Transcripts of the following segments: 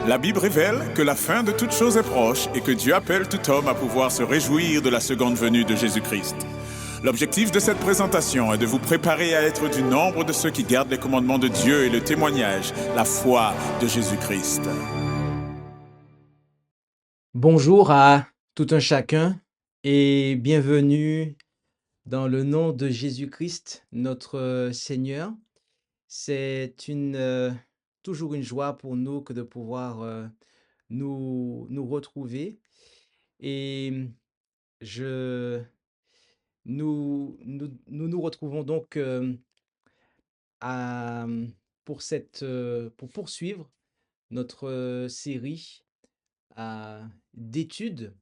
La Bible révèle que la fin de toute chose est proche et que Dieu appelle tout homme à pouvoir se réjouir de la seconde venue de Jésus-Christ. L'objectif de cette présentation est de vous préparer à être du nombre de ceux qui gardent les commandements de Dieu et le témoignage, la foi de Jésus-Christ. Bonjour à tout un chacun et bienvenue dans le nom de Jésus-Christ, notre Seigneur. C'est toujours une joie pour nous que de pouvoir nous retrouver et je, nous retrouvons donc à- pour poursuivre notre série d'études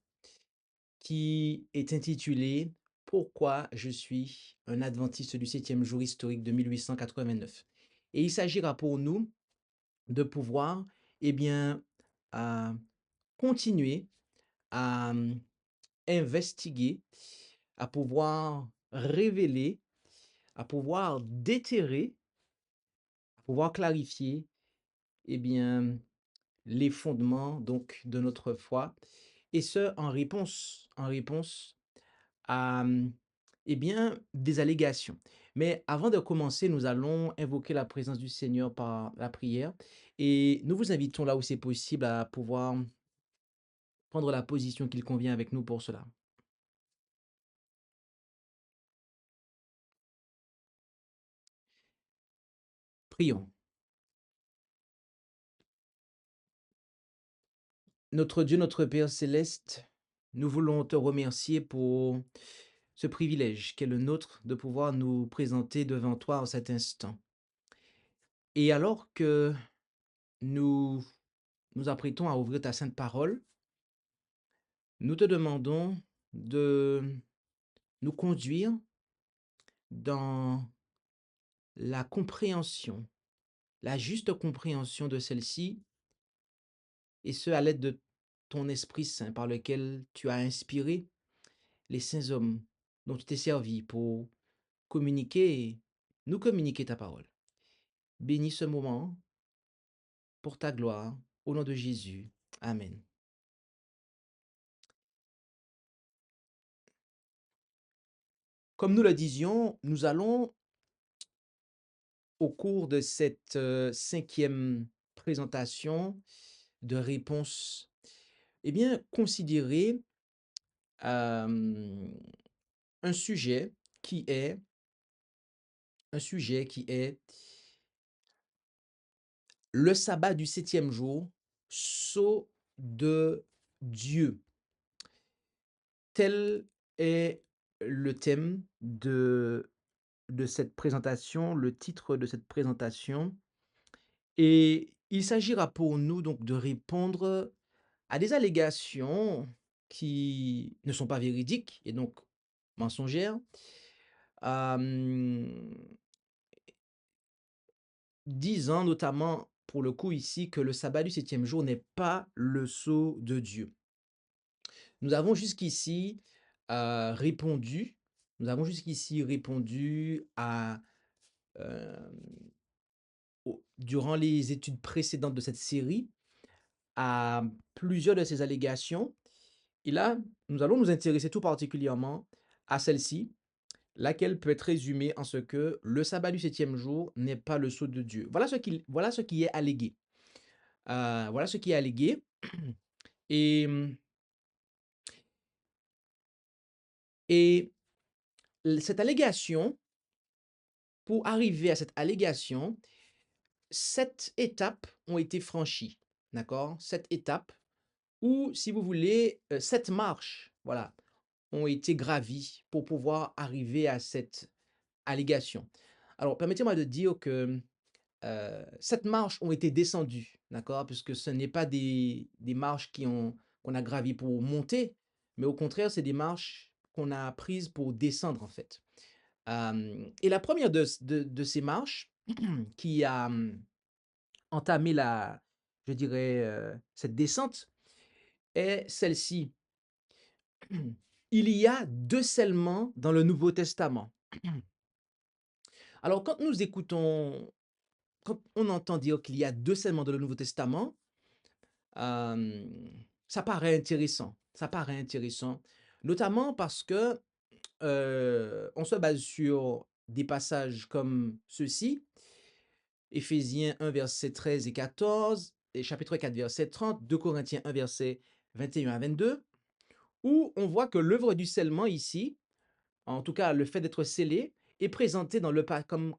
qui est intitulé Pourquoi je suis un adventiste du septième jour historique de 1889. Et il s'agira pour nous de pouvoir, eh bien, à continuer à investiguer, à pouvoir révéler, à pouvoir déterrer, à pouvoir clarifier, eh bien, les fondements donc de notre foi, et ce en réponse à, eh bien, des allégations. Mais avant de commencer, nous allons invoquer la présence du Seigneur par la prière et nous vous invitons là où c'est possible à pouvoir prendre la position qu'il convient avec nous pour cela. Prions. Notre Dieu, notre Père céleste, nous voulons te remercier pour ce privilège qu'est le nôtre de pouvoir nous présenter devant toi en cet instant. Et alors que nous nous apprêtons à ouvrir ta sainte parole, nous te demandons de nous conduire dans la compréhension, la juste compréhension de celle-ci, et ce à l'aide de ton Esprit Saint par lequel tu as inspiré les saints hommes dont tu t'es servi pour communiquer, nous communiquer ta parole. Bénis ce moment pour ta gloire, au nom de Jésus. Amen. Comme nous le disions, nous allons, au cours de cette cinquième présentation de réponse, eh bien, considérer euh, un sujet qui est le sabbat du septième jour, sceau de Dieu. Tel est le thème de cette présentation, le titre de cette présentation. Et il s'agira pour nous donc de répondre à des allégations qui ne sont pas véridiques et donc mensongères, euh, disant notamment pour le coup ici que le sabbat du septième jour n'est pas le sceau de Dieu. Nous avons jusqu'ici répondu, nous avons jusqu'ici répondu euh, durant les études précédentes de cette série, à plusieurs de ces allégations. Et là, nous allons nous intéresser tout particulièrement à celle-ci, laquelle peut être résumée en ce que le sabbat du septième jour n'est pas le sceau de Dieu. Voilà ce qui est allégué. Voilà ce qui est allégué. Et, et cette allégation, pour arriver à cette allégation, 7 étapes ont été franchies. D'accord? 7 étapes, ou si vous voulez, 7 marches, voilà, ont été gravies pour pouvoir arriver à cette allégation. Alors, permettez-moi de dire que 7 marches ont été descendues, d'accord? Puisque ce n'est pas des marches qu'on a gravies pour monter, mais au contraire, c'est des marches qu'on a prises pour descendre, en fait. Et la première de ces marches qui a entamé je dirais, cette descente est celle-ci. Il y a 2 scellements dans le Nouveau Testament. Alors, quand nous écoutons quand on entend dire qu'il y a 2 scellement dans le Nouveau Testament, ça paraît intéressant. Ça paraît intéressant, notamment parce que, on se base sur des passages comme ceux-ci, Éphésiens 1 verset 13 et 14 et chapitre 4 verset 30, 2 Corinthiens 1 verset 21 à 22, où on voit que l'œuvre du scellement ici, en tout cas le fait d'être scellé, est présenté dans le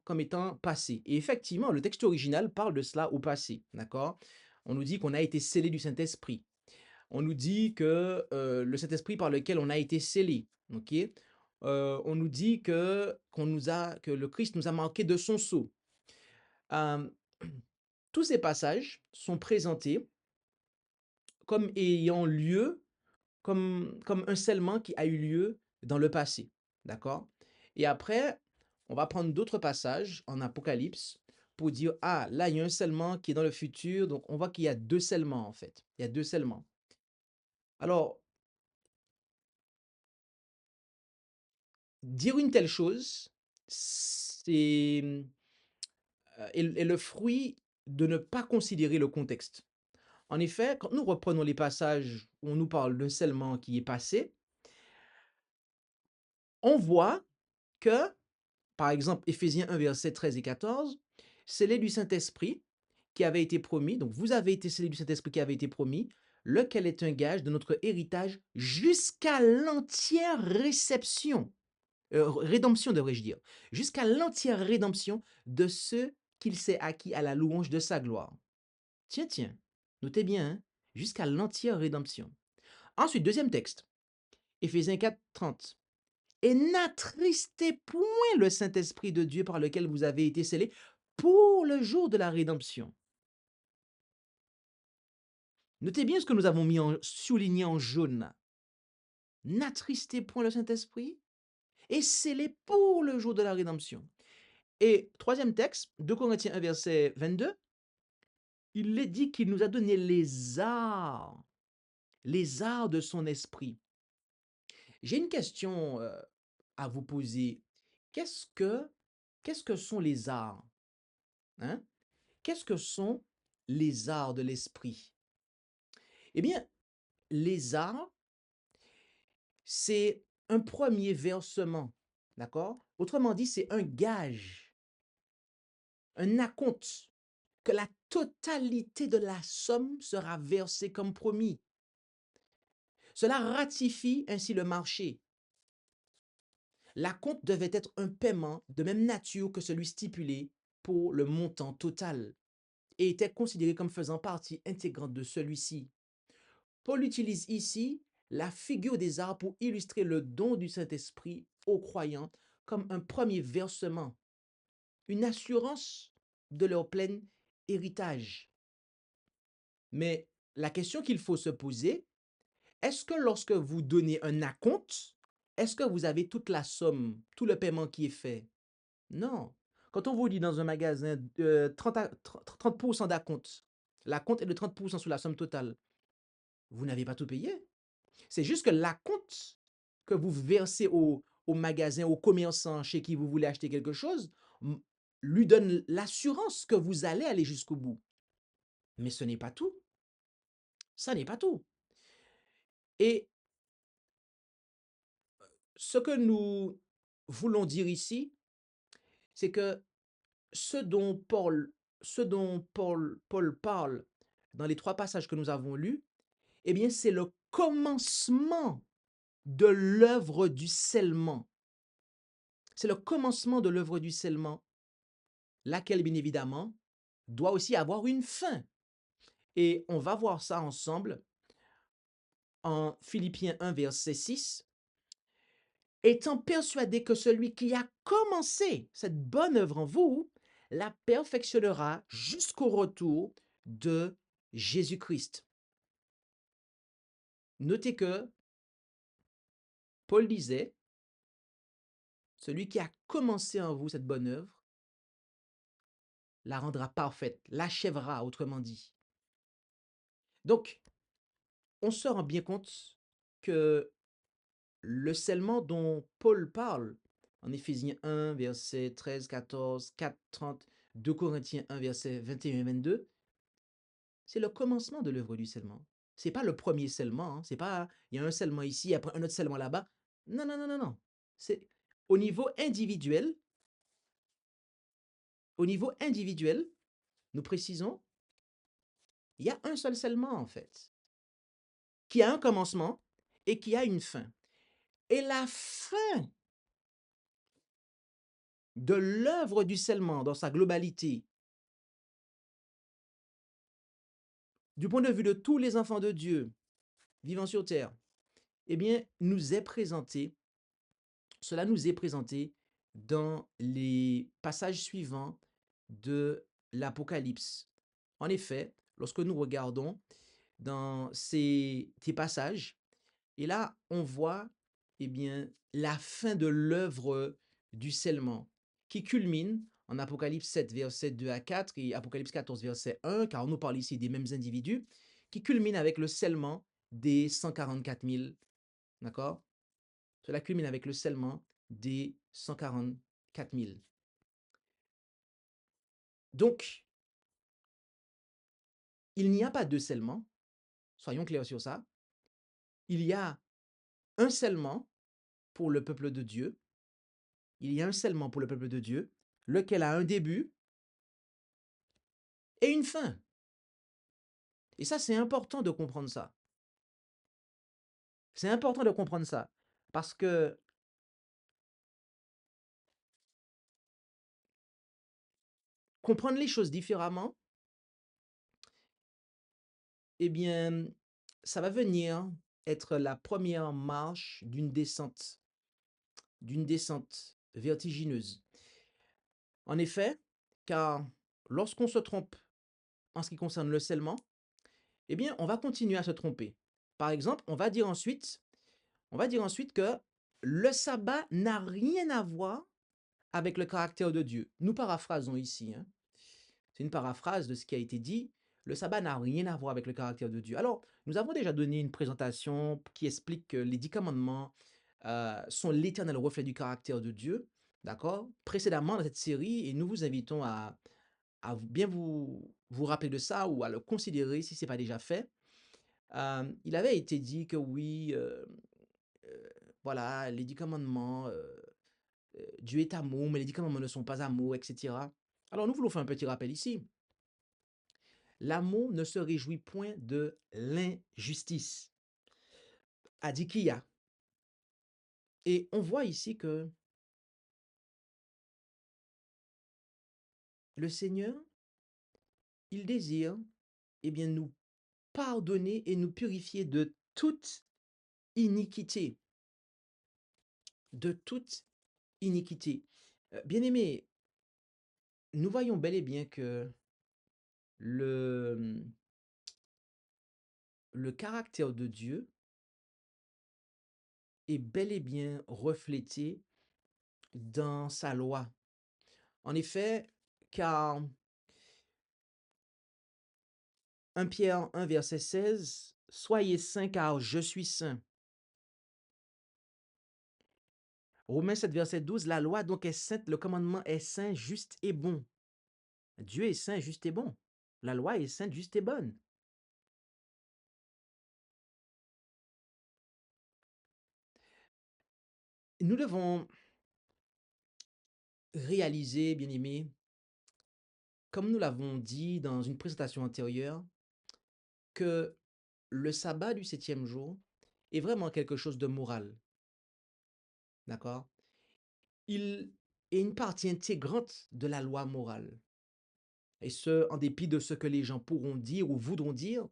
comme étant passé. Et effectivement, le texte original parle de cela au passé, d'accord? On nous dit qu'on a été scellé du Saint-Esprit. On nous dit que le Saint-Esprit par lequel on a été scellé, ok? On nous dit que le Christ nous a marqué de son sceau. Euh, tous ces passages sont présentés comme ayant lieu, comme un scellement qui a eu lieu dans le passé, d'accord? Et après, on va prendre d'autres passages en Apocalypse pour dire, ah, là, il y a un scellement qui est dans le futur, donc on voit qu'il y a 2 scellements, en fait. Il y a 2 scellements. Alors, dire une telle chose, c'est, est le fruit de ne pas considérer le contexte. En effet, quand nous reprenons les passages où on nous parle d'un scellement qui est passé, on voit que, par exemple, Éphésiens 1, versets 13 et 14, scellés du Saint-Esprit qui avait été promis, donc vous avez été scellés du Saint-Esprit qui avait été promis, lequel est un gage de notre héritage jusqu'à l'entière rédemption devrais-je dire, jusqu'à l'entière rédemption de ceux qu'il s'est acquis à la louange de sa gloire. Tiens, tiens, notez bien, hein, jusqu'à l'entière rédemption. Ensuite, deuxième texte, Éphésiens 4, 30. Et n'attristez point le Saint-Esprit de Dieu par lequel vous avez été scellés pour le jour de la rédemption. Notez bien ce que nous avons souligné en jaune. N'attristez point le Saint-Esprit et scellés pour le jour de la rédemption. Et troisième texte, 2 Corinthiens 1, verset 22, il est dit qu'il nous a donné les arts de son esprit. J'ai une question à vous poser. Qu'est-ce que, qu'est-ce que sont les arts, hein? Qu'est-ce que sont les arts de l'esprit? Eh bien, les arts, c'est un premier versement, d'accord? Autrement dit, c'est un gage, un acompte, que la totalité de la somme sera versée comme promis. Cela ratifie ainsi le marché. L'acompte devait être un paiement de même nature que celui stipulé pour le montant total et était considéré comme faisant partie intégrante de celui-ci. Paul utilise ici la figure des arts pour illustrer le don du Saint-Esprit aux croyants comme un premier versement, une assurance de leur plein héritage. Mais la question qu'il faut se poser, est-ce que lorsque vous donnez un acompte, est-ce que vous avez toute la somme, tout le paiement qui est fait? Non. Quand on vous dit dans un magasin 30% d'acompte, l'acompte est de 30% sur la somme totale, vous n'avez pas tout payé. C'est juste que l'acompte que vous versez au magasin, au commerçant chez qui vous voulez acheter quelque chose, lui donne l'assurance que vous allez aller jusqu'au bout. Mais ce n'est pas tout. Ça n'est pas tout. Et ce que nous voulons dire ici, c'est que ce dont Paul parle dans les 3 passages que nous avons lus, eh bien, c'est le commencement de l'œuvre du scellement. C'est le commencement de l'œuvre du scellement, laquelle, bien évidemment, doit aussi avoir une fin. Et on va voir ça ensemble en Philippiens 1, verset 6. Étant persuadé que celui qui a commencé cette bonne œuvre en vous la perfectionnera jusqu'au retour de Jésus-Christ. Notez que Paul disait, celui qui a commencé en vous cette bonne œuvre la rendra parfaite, l'achèvera, autrement dit. Donc, on se rend bien compte que le scellement dont Paul parle en Éphésiens 1, versets 13, 14, 4, 30, 2 Corinthiens 1, versets 21 et 22, c'est le commencement de l'œuvre du scellement. C'est pas le premier scellement, hein, c'est pas il y a un scellement ici, après un autre scellement là-bas. Non, non, non, non, non. C'est au niveau individuel, nous précisons, il y a un seul scellement en fait, qui a un commencement et qui a une fin. Et la fin de l'œuvre du scellement dans sa globalité, du point de vue de tous les enfants de Dieu vivant sur terre, eh bien, cela nous est présenté dans les passages suivants de l'Apocalypse. En effet, lorsque nous regardons dans ces passages, et là, on voit eh bien, la fin de l'œuvre du scellement, qui culmine en Apocalypse 7, versets 2 à 4 et Apocalypse 14, verset 1, car on nous parle ici des mêmes individus, qui culmine avec le scellement des 144 000. D'accord? Cela culmine avec le scellement des 144 000. Donc, il n'y a pas de scellement, soyons clairs sur ça. Il y a un scellement pour le peuple de Dieu. Il y a un scellement pour le peuple de Dieu, lequel a un début et une fin. Et ça, c'est important de comprendre ça. C'est important de comprendre ça. Parce que comprendre les choses différemment, eh bien, ça va venir être la première marche d'une descente vertigineuse. En effet, car lorsqu'on se trompe en ce qui concerne le scellement, eh bien, on va continuer à se tromper. Par exemple, on va dire ensuite que le sabbat n'a rien à voir avec le caractère de Dieu. Nous paraphrasons ici, hein. C'est une paraphrase de ce qui a été dit. Le sabbat n'a rien à voir avec le caractère de Dieu. Alors, nous avons déjà donné une présentation qui explique que les 10 commandements sont l'éternel reflet du caractère de Dieu, d'accord? Précédemment dans cette série, et nous vous invitons à bien vous rappeler de ça ou à le considérer si ce n'est pas déjà fait. Il avait été dit que oui, voilà, les 10 commandements, Dieu est amour, mais les 10 commandements ne sont pas amour, etc. Alors nous voulons faire un petit rappel ici. L'amour ne se réjouit point de l'injustice, a dit Kia. Et on voit ici que le Seigneur, il désire eh bien, nous pardonner et nous purifier de toute iniquité. De toute iniquité. Bien-aimés, nous voyons bel et bien que le, le caractère de Dieu est bel et bien reflété dans sa loi. En effet, car 1 Pierre 1, verset 16, « Soyez saints car je suis saint. » Romains 7, verset 12, « La loi donc est sainte, le commandement est saint, juste et bon. » Dieu est saint, juste et bon. La loi est sainte, juste et bonne. Nous devons réaliser, bien-aimés, comme nous l'avons dit dans une présentation antérieure, que le sabbat du 7e jour est vraiment quelque chose de moral. D'accord? Il est une partie intégrante de la loi morale. Et ce, en dépit de ce que les gens pourront dire ou voudront dire,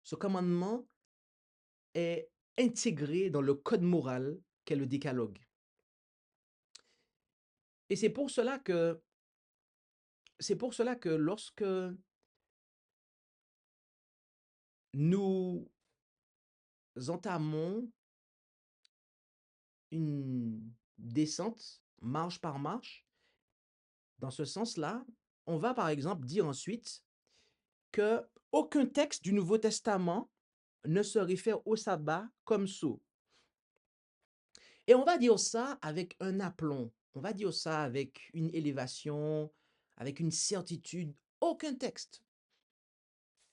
ce commandement est intégré dans le code moral qu'est le décalogue. Et c'est pour cela que lorsque nous entamons une descente marche par marche, dans ce sens-là, on va par exemple dire ensuite que aucun texte du Nouveau Testament ne se réfère au sabbat comme sceau. Et on va dire ça avec un aplomb, on va dire ça avec une élévation, avec une certitude aucun texte.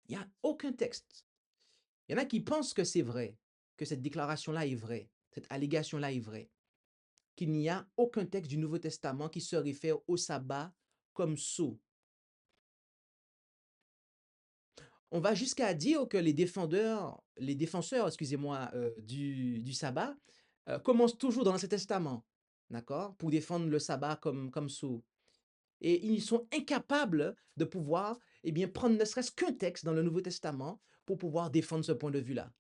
Il n'y a aucun texte. Il y en a qui pensent que c'est vrai, que cette déclaration-là est vraie, cette allégation-là est vraie, qu'il n'y a aucun texte du Nouveau Testament qui se réfère au sabbat comme sceau. On va jusqu'à dire que les défenseurs, excusez-moi, du sabbat commencent toujours dans l'Ancien Testament, d'accord, pour défendre le sabbat comme sceau. Et ils sont incapables de pouvoir, eh bien, prendre ne serait-ce qu'un texte dans le Nouveau Testament pour pouvoir défendre ce point de vue-là.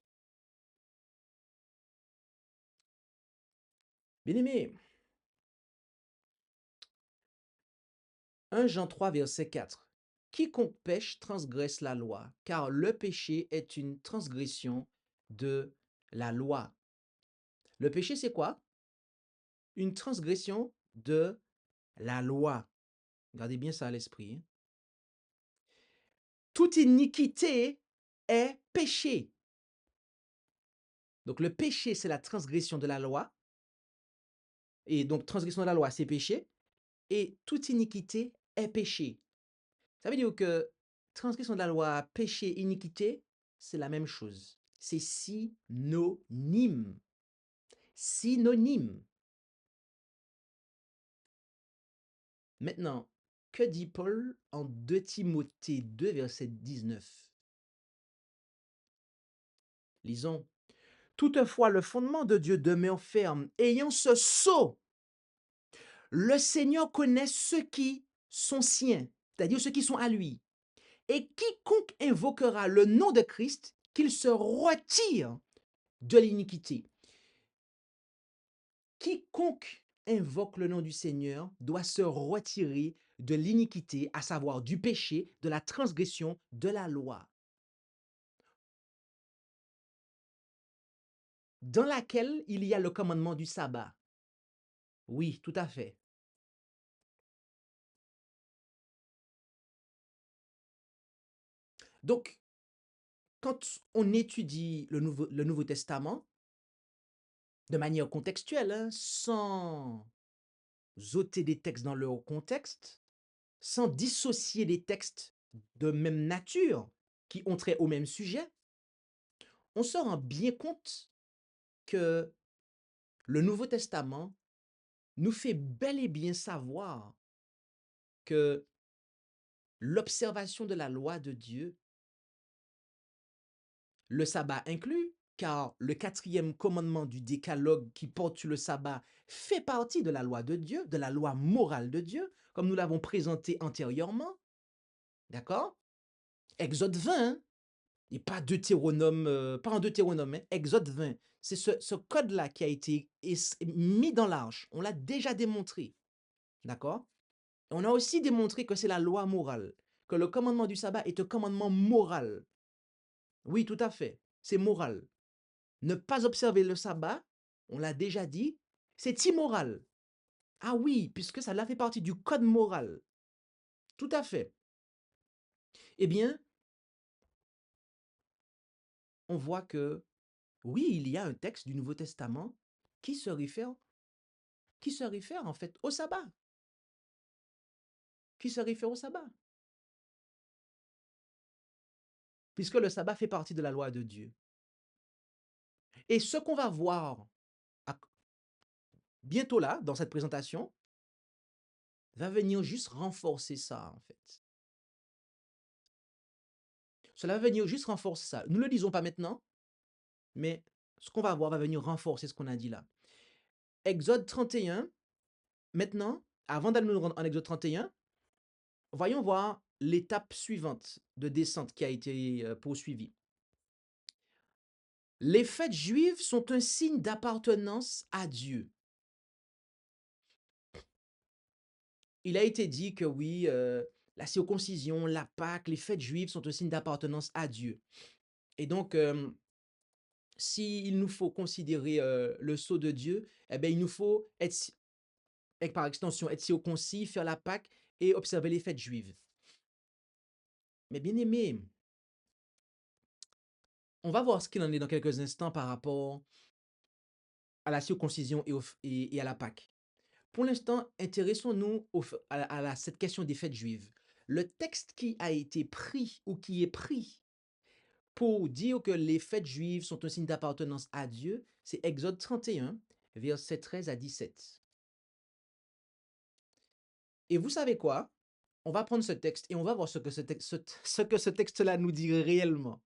Bien-aimé, 1 Jean 3, verset 4. Quiconque pêche transgresse la loi, car le péché est une transgression de la loi. Le péché, c'est quoi? Une transgression de la loi. Gardez bien ça à l'esprit. Toute iniquité est péché. Donc le péché, c'est la transgression de la loi. Et donc transgression de la loi, c'est péché. Et toute iniquité est péché. Ça veut dire que transgression de la loi, péché, iniquité, c'est la même chose. C'est synonyme. Synonyme. Maintenant, que dit Paul en 2 Timothée 2, verset 19? Lisons. Toutefois, le fondement de Dieu demeure ferme, ayant ce sceau. Le Seigneur connaît ceux qui sont siens, c'est-à-dire ceux qui sont à lui. Et quiconque invoquera le nom de Christ, qu'il se retire de l'iniquité. Quiconque invoque le nom du Seigneur doit se retirer de l'iniquité, à savoir du péché, de la transgression de la loi, dans laquelle il y a le commandement du sabbat. Oui, tout à fait. Donc, quand on étudie le Nouveau Testament, de manière contextuelle, hein, sans ôter des textes dans leur contexte, sans dissocier des textes de même nature qui ont trait au même sujet, on se rend bien compte que le Nouveau Testament nous fait bel et bien savoir que l'observation de la loi de Dieu, le sabbat inclus, car le 4e commandement du décalogue qui porte sur le sabbat fait partie de la loi de Dieu, de la loi morale de Dieu, comme nous l'avons présenté antérieurement. D'accord? Exode 20, et pas Deutéronome, pas en Deutéronome, hein, Exode 20. C'est ce code-là qui a été mis dans l'arche. On l'a déjà démontré. D'accord? On a aussi démontré que c'est la loi morale, que le commandement du sabbat est un commandement moral. Oui, tout à fait. C'est moral. Ne pas observer le sabbat, on l'a déjà dit, c'est immoral. Ah oui, puisque ça fait partie du code moral. Tout à fait. Eh bien, on voit que oui, il y a un texte du Nouveau Testament qui se réfère en fait au sabbat. Qui se réfère au sabbat. Puisque le sabbat fait partie de la loi de Dieu. Et ce qu'on va voir bientôt là, dans cette présentation, va venir juste renforcer ça, en fait. Cela va venir juste renforcer ça. Nous ne le disons pas maintenant, mais ce qu'on va voir va venir renforcer ce qu'on a dit là. Exode 31, maintenant, avant d'aller nous rendre en Exode 31, voyons voir l'étape suivante de descente qui a été poursuivie. Les fêtes juives sont un signe d'appartenance à Dieu. Il a été dit que oui, la circoncision, la Pâque, les fêtes juives sont un signe d'appartenance à Dieu. Et donc, s'il nous faut considérer le sceau de Dieu, eh bien, il nous faut être, par extension, être circoncis, faire la Pâque et observer les fêtes juives. Mais bien aimé, on va voir ce qu'il en est dans quelques instants par rapport à la circoncision et à la Pâque. Pour l'instant, intéressons-nous à cette question des fêtes juives. Le texte qui a été pris ou qui est pris pour dire que les fêtes juives sont un signe d'appartenance à Dieu, c'est Exode 31, versets 13 à 17. Et vous savez quoi? On va prendre ce texte et on va voir ce que ce texte-là nous dit réellement.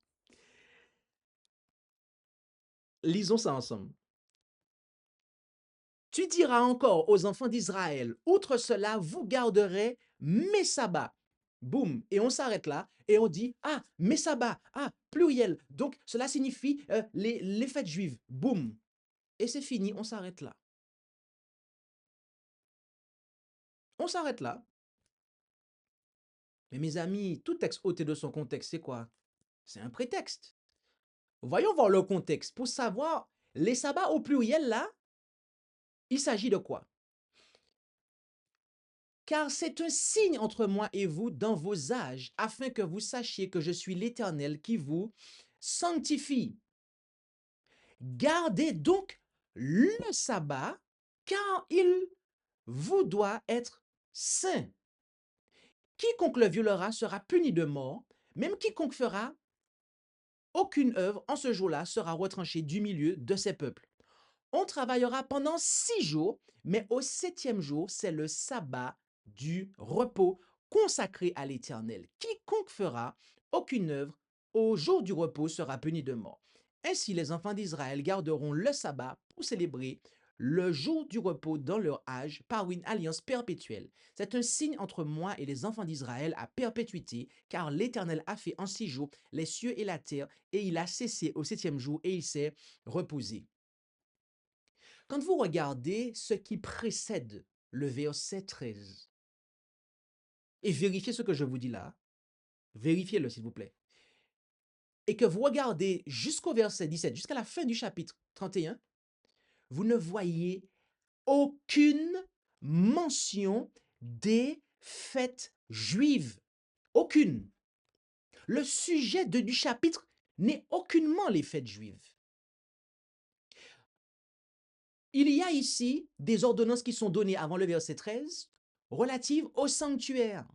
Lisons ça ensemble. Tu diras encore aux enfants d'Israël, outre cela, vous garderez mes sabbats. Boum. Et on s'arrête là et on dit, ah, mes sabbats, ah, pluriel. Donc, cela signifie les fêtes juives. Boum. Et c'est fini, on s'arrête là. On s'arrête là. Mais mes amis, tout texte ôté de son contexte, c'est quoi? C'est un prétexte. Voyons voir le contexte pour savoir les sabbats au pluriel là, il s'agit de quoi? Car c'est un signe entre moi et vous dans vos âges, afin que vous sachiez que je suis l'Éternel qui vous sanctifie. Gardez donc le sabbat, car il vous doit être saint. Quiconque le violera sera puni de mort, même quiconque fera aucune œuvre en ce jour-là sera retranché du milieu de ses peuples. On travaillera pendant 6 jours, mais au 7e jour, c'est le sabbat du repos consacré à l'Éternel. Quiconque fera aucune œuvre au jour du repos sera puni de mort. Ainsi, les enfants d'Israël garderont le sabbat pour célébrer le jour du repos dans leur âge par une alliance perpétuelle. C'est un signe entre moi et les enfants d'Israël à perpétuité, car l'Éternel a fait en 6 jours les cieux et la terre, et il a cessé au 7e jour, et il s'est reposé. Quand vous regardez ce qui précède le verset 13, et vérifiez ce que je vous dis là, vérifiez-le s'il vous plaît, et que vous regardez jusqu'au verset 17, jusqu'à la fin du chapitre 31, vous ne voyez aucune mention des fêtes juives. Aucune. Le sujet du chapitre n'est aucunement les fêtes juives. Il y a ici des ordonnances qui sont données avant le verset 13 relatives au sanctuaire.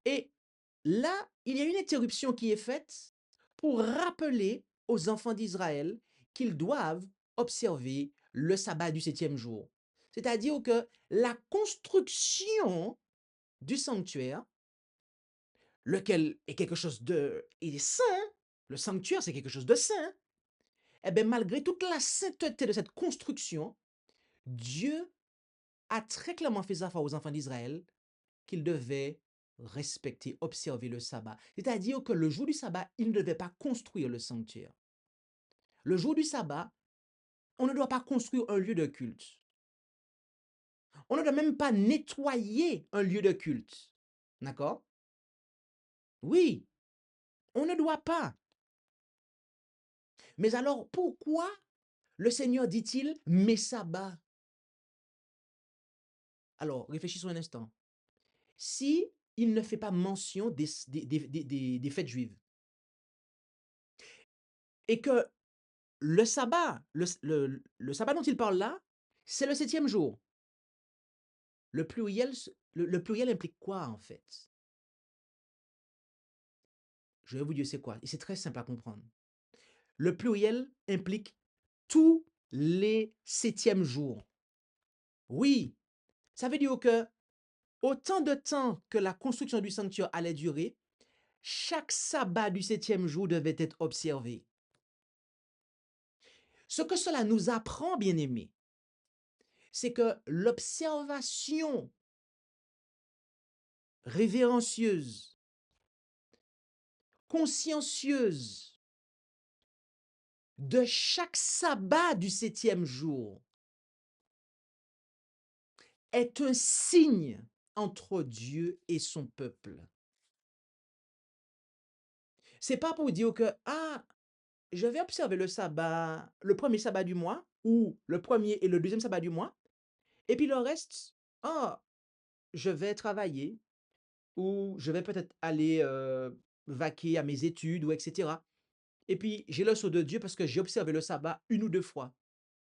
Et là, il y a une interruption qui est faite pour rappeler aux enfants d'Israël qu'ils doivent observer le sabbat du 7e jour. C'est-à-dire que la construction du sanctuaire, lequel est quelque chose de saint, le sanctuaire c'est quelque chose de saint, eh bien malgré toute la sainteté de cette construction, Dieu a très clairement fait savoir aux enfants d'Israël qu'ils devaient respecter, observer le sabbat. C'est-à-dire que le jour du sabbat, ils ne devaient pas construire le sanctuaire. Le jour du sabbat, on ne doit pas construire un lieu de culte. On ne doit même pas nettoyer un lieu de culte. D'accord? Oui, on ne doit pas. Mais alors, pourquoi le Seigneur dit-il mes sabbats? Alors, réfléchissons un instant. Si il ne fait pas mention des fêtes juives et que le sabbat, le sabbat dont il parle là, c'est le 7e jour. Le pluriel, le pluriel implique quoi en fait? Je vais vous dire c'est quoi. Et c'est très simple à comprendre. Le pluriel implique tous les 7e jours. Oui, ça veut dire que autant de temps que la construction du sanctuaire allait durer, chaque sabbat du 7e jour devait être observé. Ce que cela nous apprend, bien aimés, c'est que l'observation révérencieuse, consciencieuse de chaque sabbat du 7e jour est un signe entre Dieu et son peuple. C'est pas pour dire que, ah, je vais observer le sabbat, le premier sabbat du mois, ou le premier et le deuxième sabbat du mois, et puis le reste, ah, je vais travailler, ou je vais peut-être aller vaquer à mes études, ou etc. Et puis j'ai le sceau de Dieu parce que j'ai observé le sabbat une ou deux fois.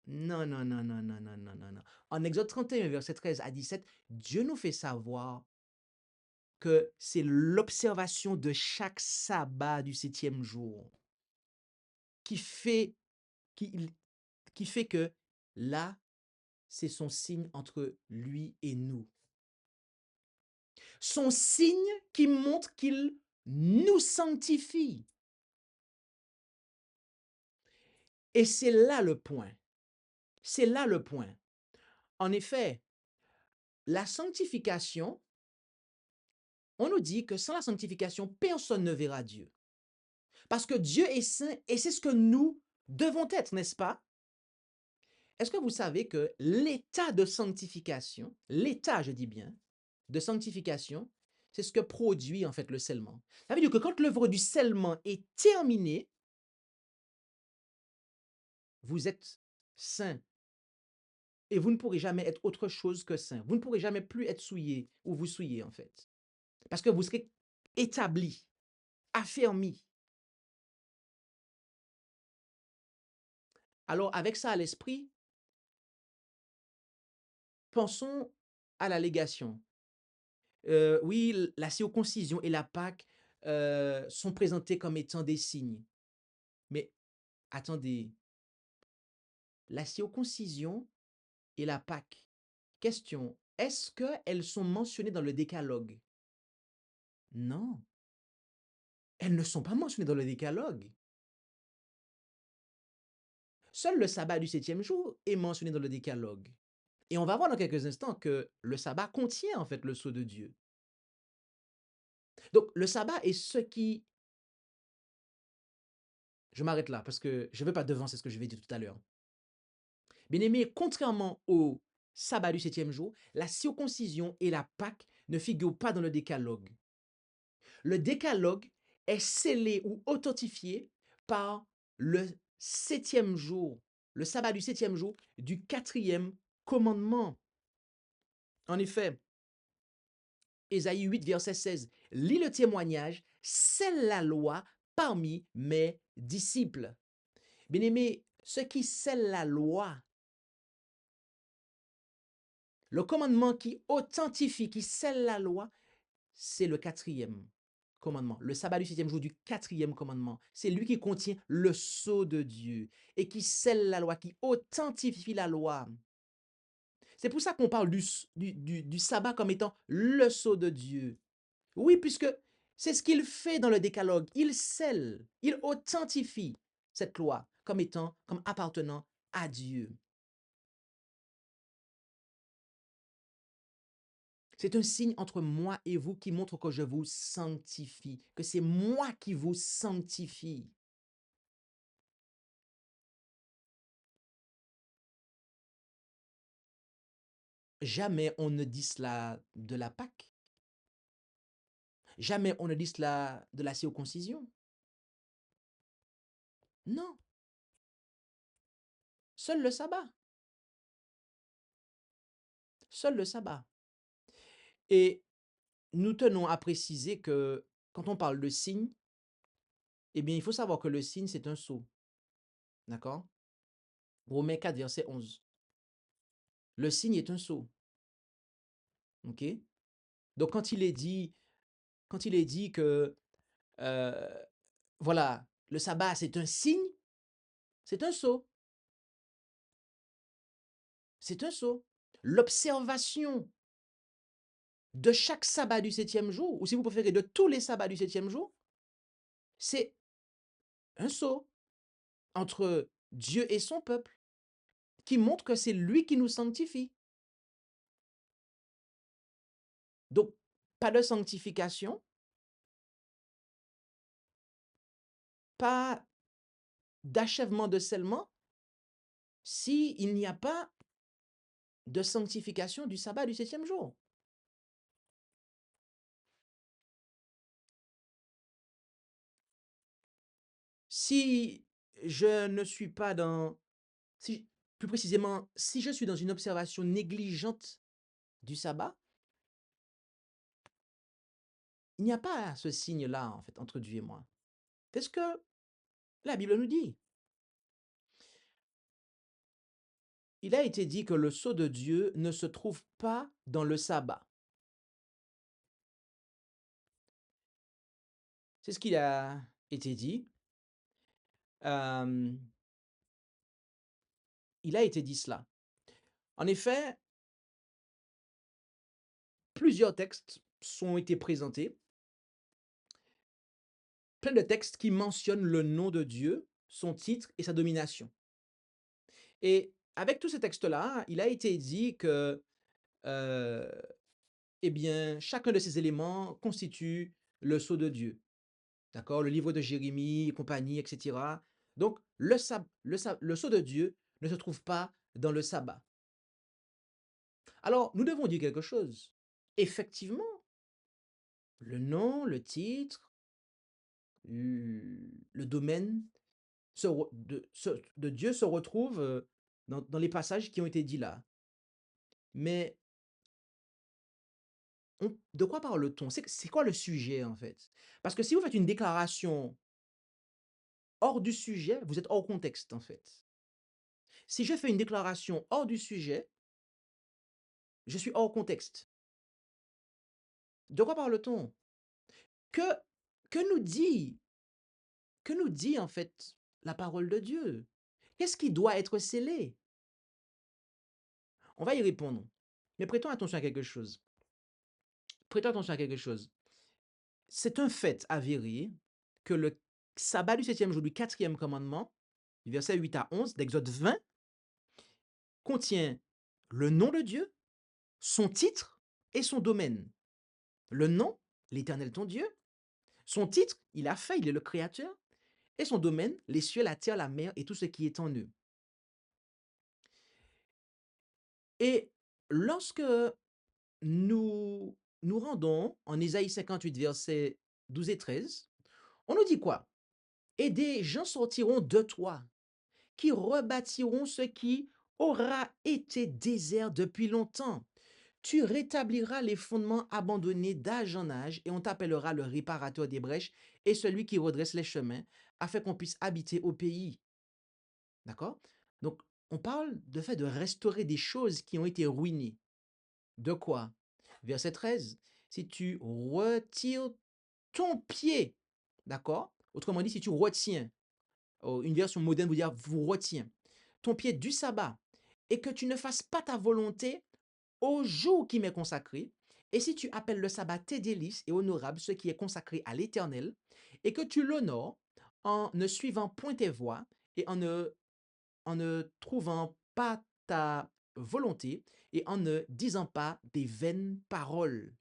Non, non, non, non, non, non, non, non, non. En Exode 31, verset 13 à 17, Dieu nous fait savoir que c'est l'observation de chaque sabbat du 7e jour qui fait, qui, qui fait que là, c'est son signe entre lui et nous. Son signe qui montre qu'il nous sanctifie. Et c'est là le point. C'est là le point. En effet, la sanctification, on nous dit que sans la sanctification, personne ne verra Dieu. Parce que Dieu est saint et c'est ce que nous devons être, n'est-ce pas? Est-ce que vous savez que l'état de sanctification, l'état, je dis bien, de sanctification, c'est ce que produit en fait le scellement. Ça veut dire que quand l'œuvre du scellement est terminée, vous êtes saint et vous ne pourrez jamais être autre chose que saint. Vous ne pourrez jamais plus être souillé ou vous souiller en fait. Parce que vous serez établi, affermi. Alors avec ça à l'esprit, pensons à la légation. Oui, la circoncision et la Pâque sont présentés comme étant des signes. Mais attendez, la circoncision et la Pâque, question, est-ce qu'elles sont mentionnées dans le décalogue? Non, elles ne sont pas mentionnées dans le décalogue. Seul le sabbat du 7e jour est mentionné dans le décalogue. Et on va voir dans quelques instants que le sabbat contient en fait le sceau de Dieu. Donc le sabbat est ce qui... Je m'arrête là parce que je ne veux pas devancer ce que je vais dire tout à l'heure. Bien-aimés, contrairement au sabbat du 7e jour, la circoncision et la Pâque ne figurent pas dans le décalogue. Le décalogue est scellé ou authentifié par le 7e jour, le sabbat du 7e jour du 4e commandement. En effet, Ésaïe 8, verset 16, lis le témoignage, scelle la loi parmi mes disciples. Bien-aimés, ce qui scelle la loi, le commandement qui authentifie, qui scelle la loi, c'est le 4e commandement, le sabbat du 7e jour du 4e commandement. C'est lui qui contient le sceau de Dieu et qui scelle la loi, qui authentifie la loi. C'est pour ça qu'on parle du sabbat comme étant le sceau de Dieu. Oui, puisque c'est ce qu'il fait dans le décalogue. Il scelle, il authentifie cette loi comme étant, comme appartenant à Dieu. C'est un signe entre moi et vous qui montre que je vous sanctifie, que c'est moi qui vous sanctifie. Jamais on ne dit cela de la Pâque. Jamais on ne dit cela de la circoncision. Non, seul le sabbat. Seul le sabbat. Et nous tenons à préciser que quand on parle de signe, eh bien, il faut savoir que le signe, c'est un sceau. D'accord? Romains 4, verset 11. Le signe est un sceau. OK? Donc, quand il est dit que, euh, voilà, le sabbat, c'est un signe, c'est un sceau. C'est un sceau. L'observation de chaque sabbat du 7e jour, ou si vous préférez, de tous les sabbats du 7e jour, c'est un sceau entre Dieu et son peuple qui montre que c'est lui qui nous sanctifie. Donc, pas de sanctification, pas d'achèvement de scellement s'il n'y a pas de sanctification du sabbat du 7e jour. Si je ne suis pas dans, si, plus précisément, si je suis dans une observation négligente du sabbat, il n'y a pas ce signe-là, en fait, entre Dieu et moi. C'est ce que la Bible nous dit. il a été dit que le sceau de Dieu ne se trouve pas dans le sabbat. C'est ce qu'il a été dit. Euh, il a été dit cela. En effet, plusieurs textes sont été présentés, plein de textes qui mentionnent le nom de Dieu, son titre et sa domination. Et avec tous ces textes-là, il a été dit que euh, eh bien, chacun de ces éléments constitue le sceau de Dieu. D'accord? Le livre de Jérémie et compagnie, etc. Donc, le sceau de Dieu ne se trouve pas dans le sabbat. Alors, nous devons dire quelque chose. Effectivement, le nom, le titre, le domaine de Dieu se retrouve dans les passages qui ont été dits là. Mais de quoi parle-t-on? C'est quoi le sujet en fait? Parce que si vous faites une déclaration hors du sujet, vous êtes hors contexte en fait. Si je fais une déclaration hors du sujet, je suis hors contexte. De quoi parle-t-on? Que, que nous dit, que nous dit en fait la parole de Dieu? Qu'est-ce qui doit être scellé? On va y répondre. Mais prêtons attention à quelque chose. Prêtons attention à quelque chose. C'est un fait avéré que le sabbat du septième jour du quatrième commandement, du verset 8 à 11 d'Exode 20, contient le nom de Dieu, son titre et son domaine. Le nom, l'Éternel ton Dieu. Son titre, il a fait, il est le Créateur. Et son domaine, les cieux, la terre, la mer et tout ce qui est en eux. Et lorsque nous nous rendons en Ésaïe 58, versets 12 et 13, on nous dit quoi? Et des gens sortiront de toi, qui rebâtiront ce qui aura été désert depuis longtemps. Tu rétabliras les fondements abandonnés d'âge en âge, et on t'appellera le réparateur des brèches et celui qui redresse les chemins, afin qu'on puisse habiter au pays. D'accord? Donc, on parle de fait de restaurer des choses qui ont été ruinées. De quoi? Verset 13. Si tu retires ton pied, d'accord? Autrement dit, si tu retiens, une version moderne vous dire vous retiens ton pied du sabbat et que tu ne fasses pas ta volonté au jour qui m'est consacré, et si tu appelles le sabbat tes délices et honorable, ce qui est consacré à l'Éternel, et que tu l'honores en ne suivant point tes voies et en ne trouvant pas ta volonté et en ne disant pas des vaines paroles.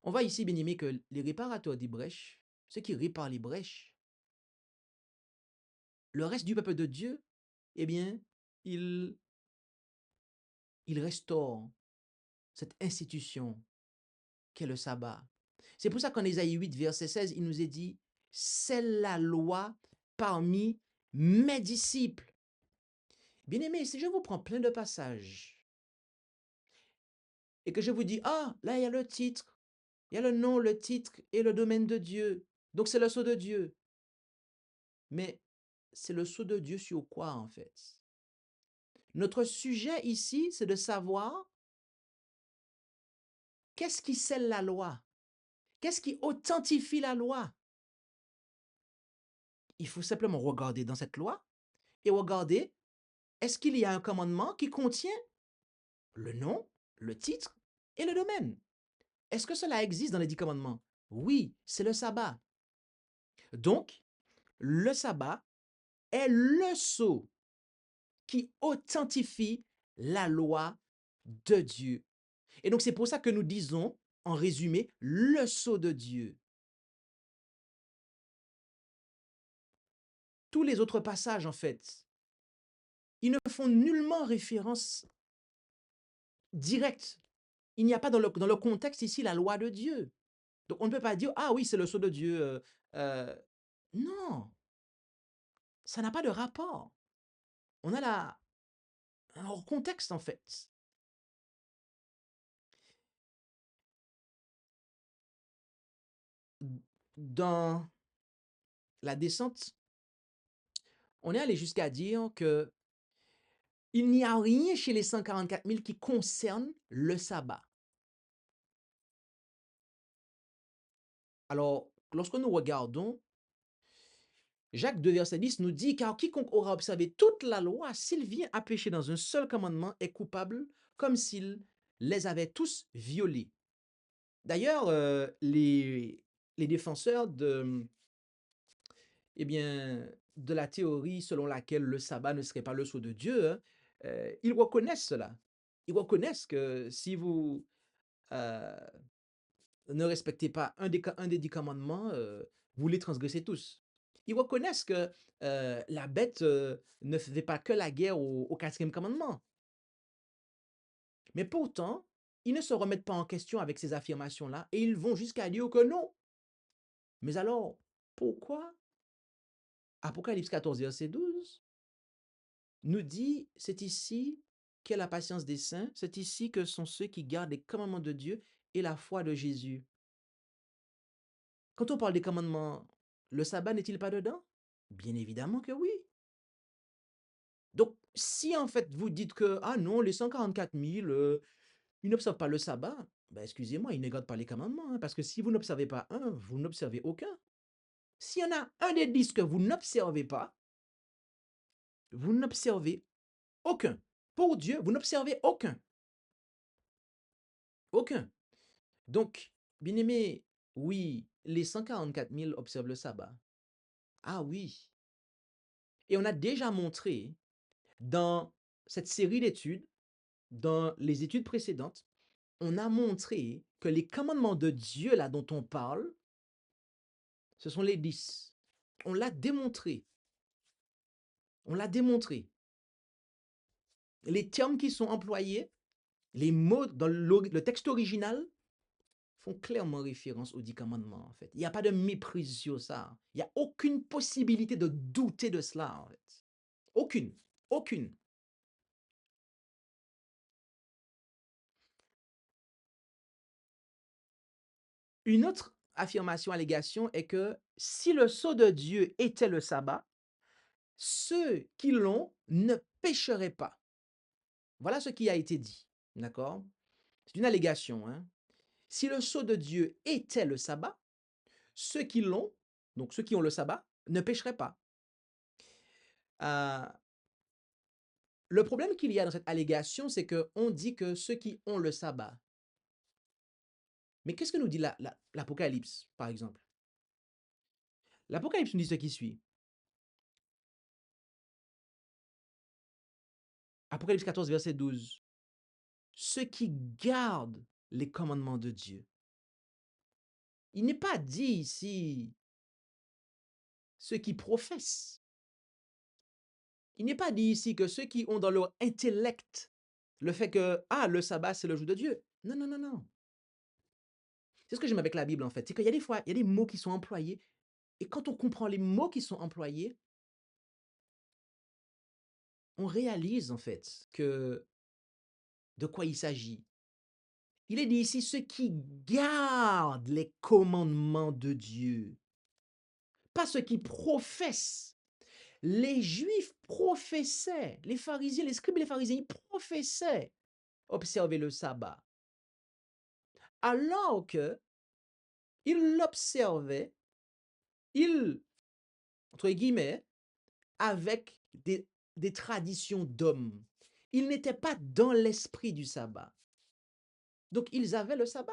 On voit ici, bien aimé, que les réparateurs des brèches, ceux qui réparent les brèches, le reste du peuple de Dieu, eh bien, il restaure cette institution qu'est le sabbat. C'est pour ça qu'en Ésaïe 8, verset 16, il nous est dit, c'est la loi parmi mes disciples. Bien aimé, si je vous prends plein de passages et que je vous dis, ah, là, il y a le titre, il y a le nom, le titre et le domaine de Dieu. Donc, c'est le sceau de Dieu. Mais c'est le sceau de Dieu sur quoi, en fait? Notre sujet ici, c'est de savoir qu'est-ce qui scelle la loi? Qu'est-ce qui authentifie la loi? Il faut simplement regarder dans cette loi et regarder, est-ce qu'il y a un commandement qui contient le nom, le titre et le domaine? Est-ce que cela existe dans les 10 commandements? Oui, c'est le sabbat. Donc, le sabbat est le sceau qui authentifie la loi de Dieu. Et donc, c'est pour ça que nous disons, en résumé, le sceau de Dieu. Tous les autres passages, en fait, ils ne font nullement référence directe. Il n'y a pas dans le contexte ici la loi de Dieu. Donc, on ne peut pas dire, ah oui, c'est le sceau de Dieu. Non, ça n'a pas de rapport. On a un hors contexte, en fait. Dans la descente, on est allé jusqu'à dire que Il n'y a rien chez les 144 000 qui concerne le sabbat. Alors, lorsque nous regardons, Jacques 2, verset 10 nous dit, car quiconque aura observé toute la loi, s'il vient à pécher dans un seul commandement, est coupable comme s'il les avait tous violés. D'ailleurs, les défenseurs eh bien, de la théorie selon laquelle le sabbat ne serait pas le sceau de Dieu, hein, ils reconnaissent cela. Ils reconnaissent que si vous euh, ne respectez pas un des 10 commandements, vous les transgressez tous. Ils reconnaissent que la bête ne faisait pas que la guerre au 4e commandement. Mais pourtant, ils ne se remettent pas en question avec ces affirmations-là et ils vont jusqu'à dire que non. Mais alors, pourquoi Apocalypse 14, verset 12 nous dit, c'est ici qu'est la patience des saints, c'est ici que sont ceux qui gardent les commandements de Dieu et la foi de Jésus. Quand on parle des commandements, le sabbat n'est-il pas dedans? Bien évidemment que oui. Donc, si en fait vous dites que, ah non, les 144 000, ils n'observent pas le sabbat, ben excusez-moi, ils ne gardent pas les commandements, hein, parce que si vous n'observez pas un, vous n'observez aucun. S'il y en a un des 10 que vous n'observez pas, vous n'observez aucun. Pour Dieu, vous n'observez aucun. Aucun. Donc, bien aimé, oui, les 144 000 observent le sabbat. Ah oui. Et on a déjà montré dans cette série d'études, dans les études précédentes, on a montré que les commandements de Dieu, là, dont on parle, ce sont les 10. On l'a démontré. On l'a démontré. Les termes qui sont employés, les mots dans le texte original, font clairement référence aux 10 commandements, en fait. Il n'y a pas de méprise sur ça. Il n'y a aucune possibilité de douter de cela, en fait. Aucune. Aucune. Une autre affirmation, allégation est que si le sceau de Dieu était le sabbat, ceux qui l'ont ne pécheraient pas. Voilà ce qui a été dit. D'accord? C'est une allégation. Hein? Si le sceau de Dieu était le sabbat, ceux qui l'ont, donc ceux qui ont le sabbat, ne pécheraient pas. Euh, le problème qu'il y a dans cette allégation, c'est qu'on dit que ceux qui ont le sabbat. Mais qu'est-ce que nous dit l'Apocalypse, par exemple? L'Apocalypse nous dit ce qui suit. Apocalypse 14, verset 12. Ceux qui gardent les commandements de Dieu. Il n'est pas dit ici ceux qui professent. Il n'est pas dit ici que ceux qui ont dans leur intellect le fait que, ah, le sabbat, c'est le jour de Dieu. Non, non, non, non. C'est ce que j'aime avec la Bible, en fait. C'est qu'il y a des fois, il y a des mots qui sont employés. Et quand on comprend les mots qui sont employés, on réalise, en fait, que de quoi il s'agit. Il est dit ici ceux qui gardent les commandements de Dieu. Pas ceux qui professent. Les Juifs professaient, les pharisiens, les scribes et les pharisiens, ils professaient observer le sabbat. Alors que ils l'observaient, ils, entre guillemets, avec des traditions d'hommes. Ils n'étaient pas dans l'esprit du sabbat. Donc, ils avaient le sabbat.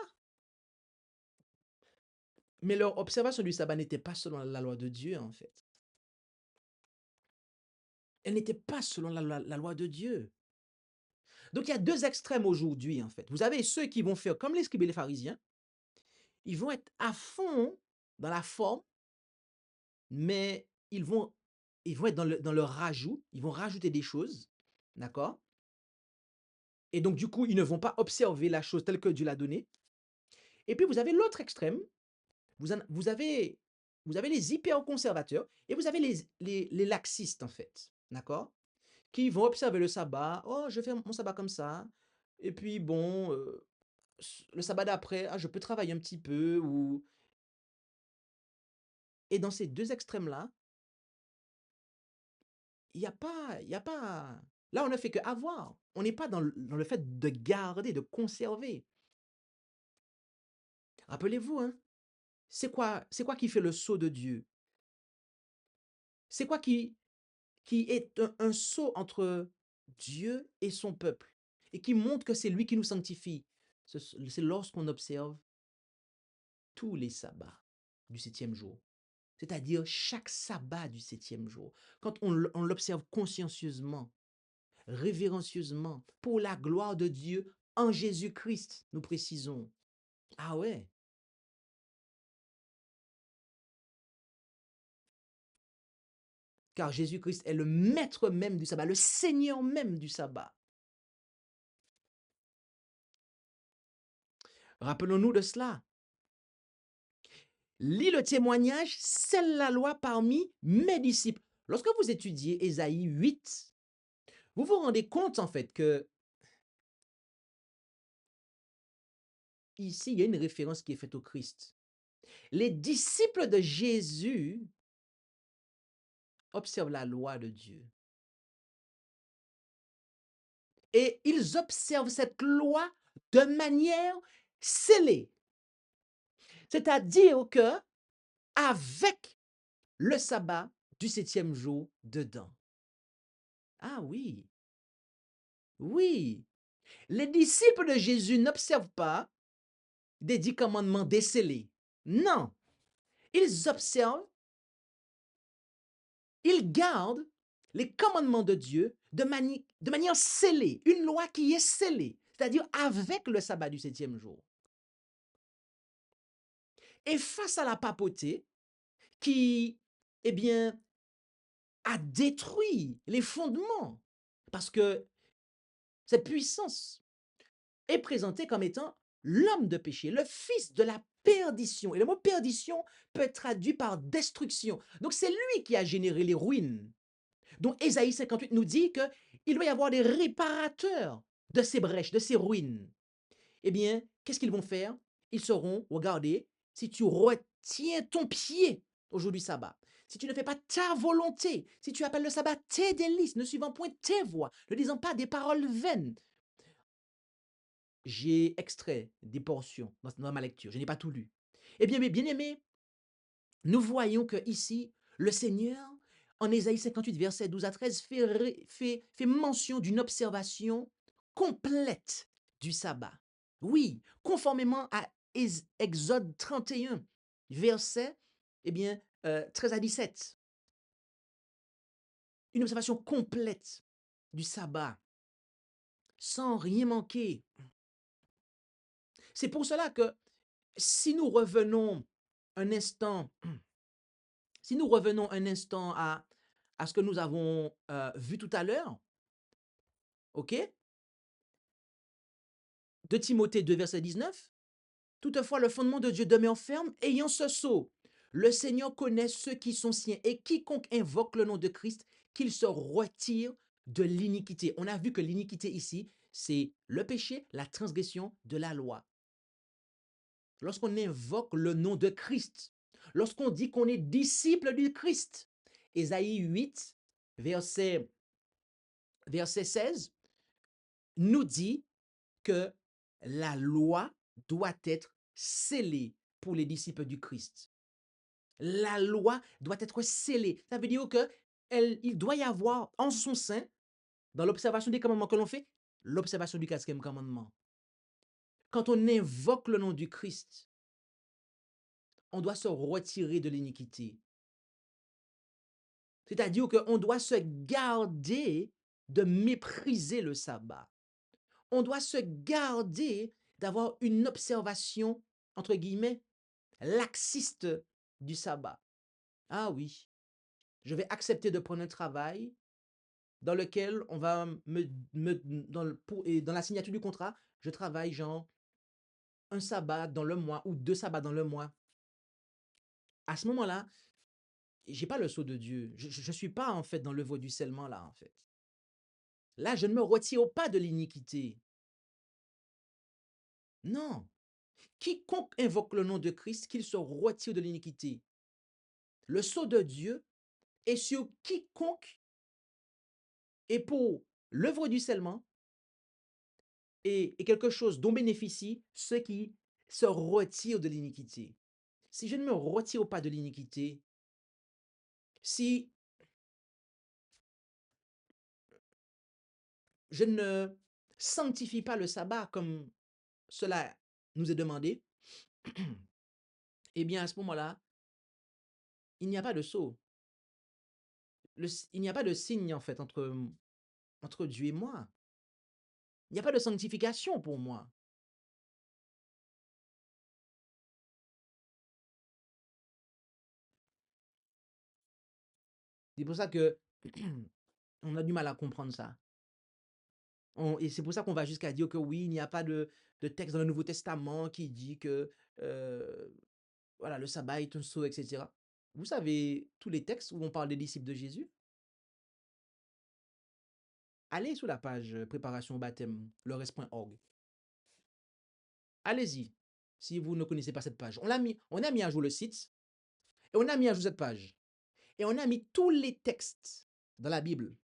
Mais leur observation du sabbat n'était pas selon la loi de Dieu, en fait. Elle n'était pas selon la loi de Dieu. Donc, il y a deux extrêmes aujourd'hui, en fait. Vous avez ceux qui vont faire comme les scribes et les pharisiens. Ils vont être à fond dans la forme, mais ils vont être dans le rajout. Ils vont rajouter des choses. D'accord? Et donc, du coup, ils ne vont pas observer la chose telle que Dieu l'a donnée. Et puis, vous avez l'autre extrême. Vous avez les hyper-conservateurs et vous avez les laxistes, en fait. D'accord? Qui vont observer le sabbat. Oh, je fais mon sabbat comme ça. Et puis, bon, le sabbat d'après, ah, je peux travailler un petit peu. Et dans ces deux extrêmes-là, il y a pas Là, on ne fait que avoir. On n'est pas dans le fait de garder, de conserver. Rappelez-vous, hein, c'est quoi qui fait le sceau de Dieu? C'est quoi qui est un sceau entre Dieu et son peuple et qui montre que c'est lui qui nous sanctifie? C'est lorsqu'on observe tous les sabbats du septième jour, c'est-à-dire chaque sabbat du septième jour. Quand on l'observe consciencieusement, révérencieusement, pour la gloire de Dieu en Jésus-Christ, nous précisons. Ah ouais, car Jésus-Christ est le maître même du sabbat, le Seigneur même du sabbat. Rappelons-nous de cela. Lis le témoignage, scelle la loi parmi mes disciples. Lorsque vous étudiez Ésaïe 8, vous vous rendez compte en fait que ici, il y a une référence qui est faite au Christ. Les disciples de Jésus observent la loi de Dieu. Et ils observent cette loi de manière scellée. C'est-à-dire que avec le sabbat du septième jour dedans. Ah oui, oui. Les disciples de Jésus n'observent pas des 10 commandements décelés. Non, ils observent, ils gardent les commandements de Dieu de manière scellée, une loi qui est scellée, c'est-à-dire avec le sabbat du septième jour. Et face à la papauté qui, eh bien, a détruit les fondements, parce que cette puissance est présentée comme étant l'homme de péché, le fils de la perdition. Et le mot perdition peut être traduit par destruction. Donc c'est lui qui a généré les ruines. Donc Ésaïe 58 nous dit qu'il doit y avoir des réparateurs de ces brèches, de ces ruines. Eh bien, qu'est-ce qu'ils vont faire? Ils seront, regardez, si tu retiens ton pied au jour du sabbat, si tu ne fais pas ta volonté, si tu appelles le sabbat tes délices, ne suivant point tes voies, ne disant pas des paroles vaines. J'ai extrait des portions dans ma lecture, je n'ai pas tout lu. Eh bien, mes bien-aimés, nous voyons que ici, le Seigneur, en Ésaïe 58, versets 12 à 13, fait mention d'une observation complète du sabbat. Oui, conformément à Exode 31, versets 13 à 17. Une observation complète du sabbat, sans rien manquer. C'est pour cela que si nous revenons un instant, si nous revenons un instant à ce que nous avons vu tout à l'heure, ok? De Timothée 2, verset 19. Toutefois, le fondement de Dieu demeure ferme, ayant ce sceau. Le Seigneur connaît ceux qui sont siens, et quiconque invoque le nom de Christ, qu'il se retire de l'iniquité. On a vu que l'iniquité ici, c'est le péché, la transgression de la loi. Lorsqu'on invoque le nom de Christ, lorsqu'on dit qu'on est disciple du Christ, Ésaïe 8, verset 16, nous dit que la loi doit être scellée pour les disciples du Christ. La loi doit être scellée. Ça veut dire qu'il doit y avoir en son sein, dans l'observation des commandements que l'on fait, l'observation du quatrième commandement. Quand on invoque le nom du Christ, on doit se retirer de l'iniquité. C'est-à-dire qu'on doit se garder de mépriser le sabbat. On doit se garder d'avoir une observation, entre guillemets, laxiste du sabbat. Ah oui, je vais accepter de prendre un travail dans lequel on va dans la signature du contrat, je travaille genre un sabbat dans le mois ou 2 sabbats dans le mois. À ce moment-là, j'ai pas le sceau de Dieu. Je suis pas en fait dans l'œuvre du scellement là en fait. Là, je ne me retire pas de l'iniquité. Non. Quiconque invoque le nom de Christ, qu'il se retire de l'iniquité. Le sceau de Dieu est sur quiconque, et pour l'œuvre du scellement est quelque chose dont bénéficient ceux qui se retirent de l'iniquité. Si je ne me retire pas de l'iniquité, si je ne sanctifie pas le sabbat comme cela nous est demandé, eh bien à ce moment-là, il n'y a pas de saut. Il n'y a pas de signe en fait entre Dieu et moi. Il n'y a pas de sanctification pour moi. C'est pour ça que on a du mal à comprendre ça. Et c'est pour ça qu'on va jusqu'à dire que oui, il n'y a pas de texte dans le Nouveau Testament qui dit que voilà, le sabbat est un sceau, etc. Vous savez tous les textes où on parle des disciples de Jésus? Allez sur la page préparation au baptême, leurs.org. Allez-y, si vous ne connaissez pas cette page. On a mis à jour le site et on a mis à jour cette page. Et on a mis tous les textes dans la Bible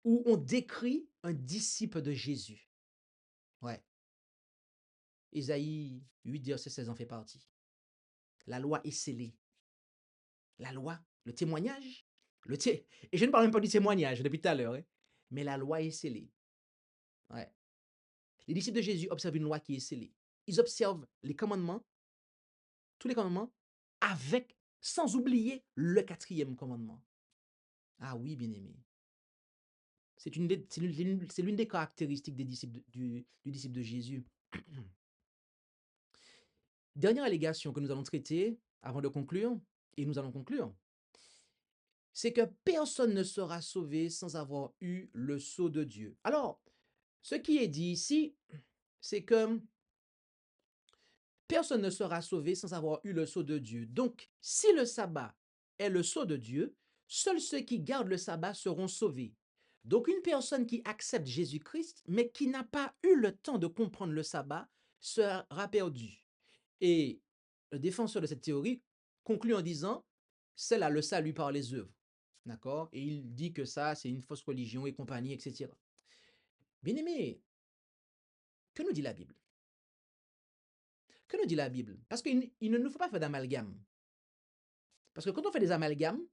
où on décrit un disciple de Jésus. Ouais. Ésaïe 8, verset 16 en fait partie. La loi est scellée. La loi, le témoignage, et je ne parle même pas du témoignage depuis tout à l'heure, hein, mais la loi est scellée. Ouais. Les disciples de Jésus observent une loi qui est scellée. Ils observent les commandements, tous les commandements, sans oublier le 4e commandement. Ah oui, bien-aimé. C'est l'une des caractéristiques des disciples du disciple de Jésus. Dernière allégation que nous allons traiter avant de conclure, et nous allons conclure, c'est que personne ne sera sauvé sans avoir eu le sceau de Dieu. Alors, ce qui est dit ici, c'est que personne ne sera sauvé sans avoir eu le sceau de Dieu. Donc, si le sabbat est le sceau de Dieu, seuls ceux qui gardent le sabbat seront sauvés. Donc, une personne qui accepte Jésus-Christ, mais qui n'a pas eu le temps de comprendre le sabbat, sera perdue. Et le défenseur de cette théorie conclut en disant, c'est là le salut par les œuvres. D'accord? Et il dit que ça, c'est une fausse religion et compagnie, etc. Bien-aimé, que nous dit la Bible? Que nous dit la Bible? Parce qu'il ne nous faut pas faire d'amalgame. Parce que quand on fait des amalgames,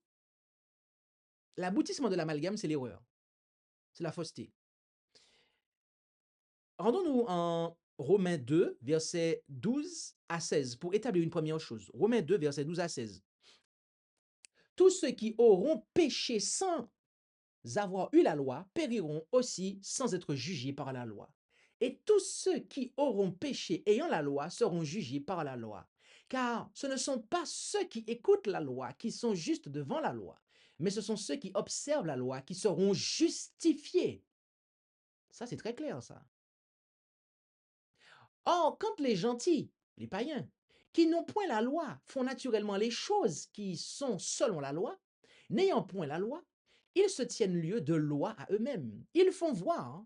l'aboutissement de l'amalgame, c'est l'erreur. C'est la fausseté. Rendons-nous en Romains 2, versets 12 à 16, pour établir une première chose. Romains 2, versets 12 à 16. Tous ceux qui auront péché sans avoir eu la loi périront aussi sans être jugés par la loi. Et tous ceux qui auront péché ayant la loi seront jugés par la loi. Car ce ne sont pas ceux qui écoutent la loi qui sont justes devant la loi, mais ce sont ceux qui observent la loi qui seront justifiés. Ça, c'est très clair, ça. Or, quand les gentils, les païens, qui n'ont point la loi, font naturellement les choses qui sont selon la loi, n'ayant point la loi, ils se tiennent lieu de loi à eux-mêmes. Ils font voir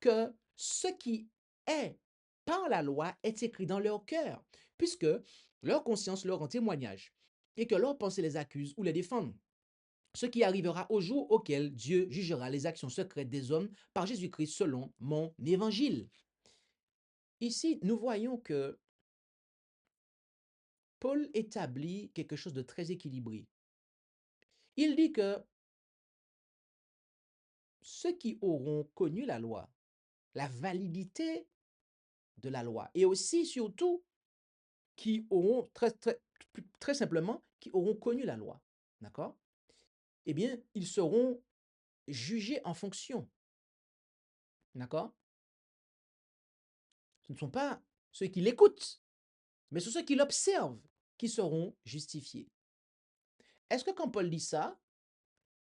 que ce qui est par la loi est écrit dans leur cœur, puisque leur conscience leur rend témoignage, et que leurs pensées les accusent ou les défendent. Ce qui arrivera au jour auquel Dieu jugera les actions secrètes des hommes par Jésus-Christ selon mon évangile. Ici, nous voyons que Paul établit quelque chose de très équilibré. Il dit que ceux qui auront connu la loi, la validité de la loi, et aussi, surtout, qui auront, très simplement, qui auront connu la loi, d'accord? Eh bien, ils seront jugés en fonction, d'accord? Ce ne sont pas ceux qui l'écoutent, mais ce sont ceux qui l'observent qui seront justifiés. Est-ce que quand Paul dit ça,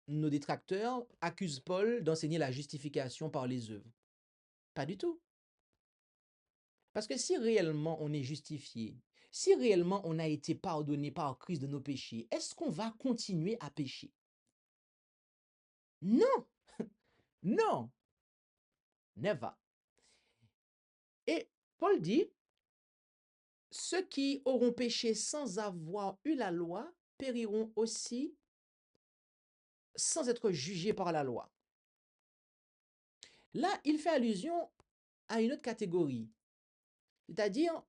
nos détracteurs accusent Paul d'enseigner la justification par les œuvres? Pas du tout. Parce que si réellement on est justifié, si réellement on a été pardonné par Christ de nos péchés, est-ce qu'on va continuer à pécher? Non, non, never. Et Paul dit, ceux qui auront péché sans avoir eu la loi périront aussi sans être jugés par la loi. Là, il fait allusion à une autre catégorie, c'est-à-dire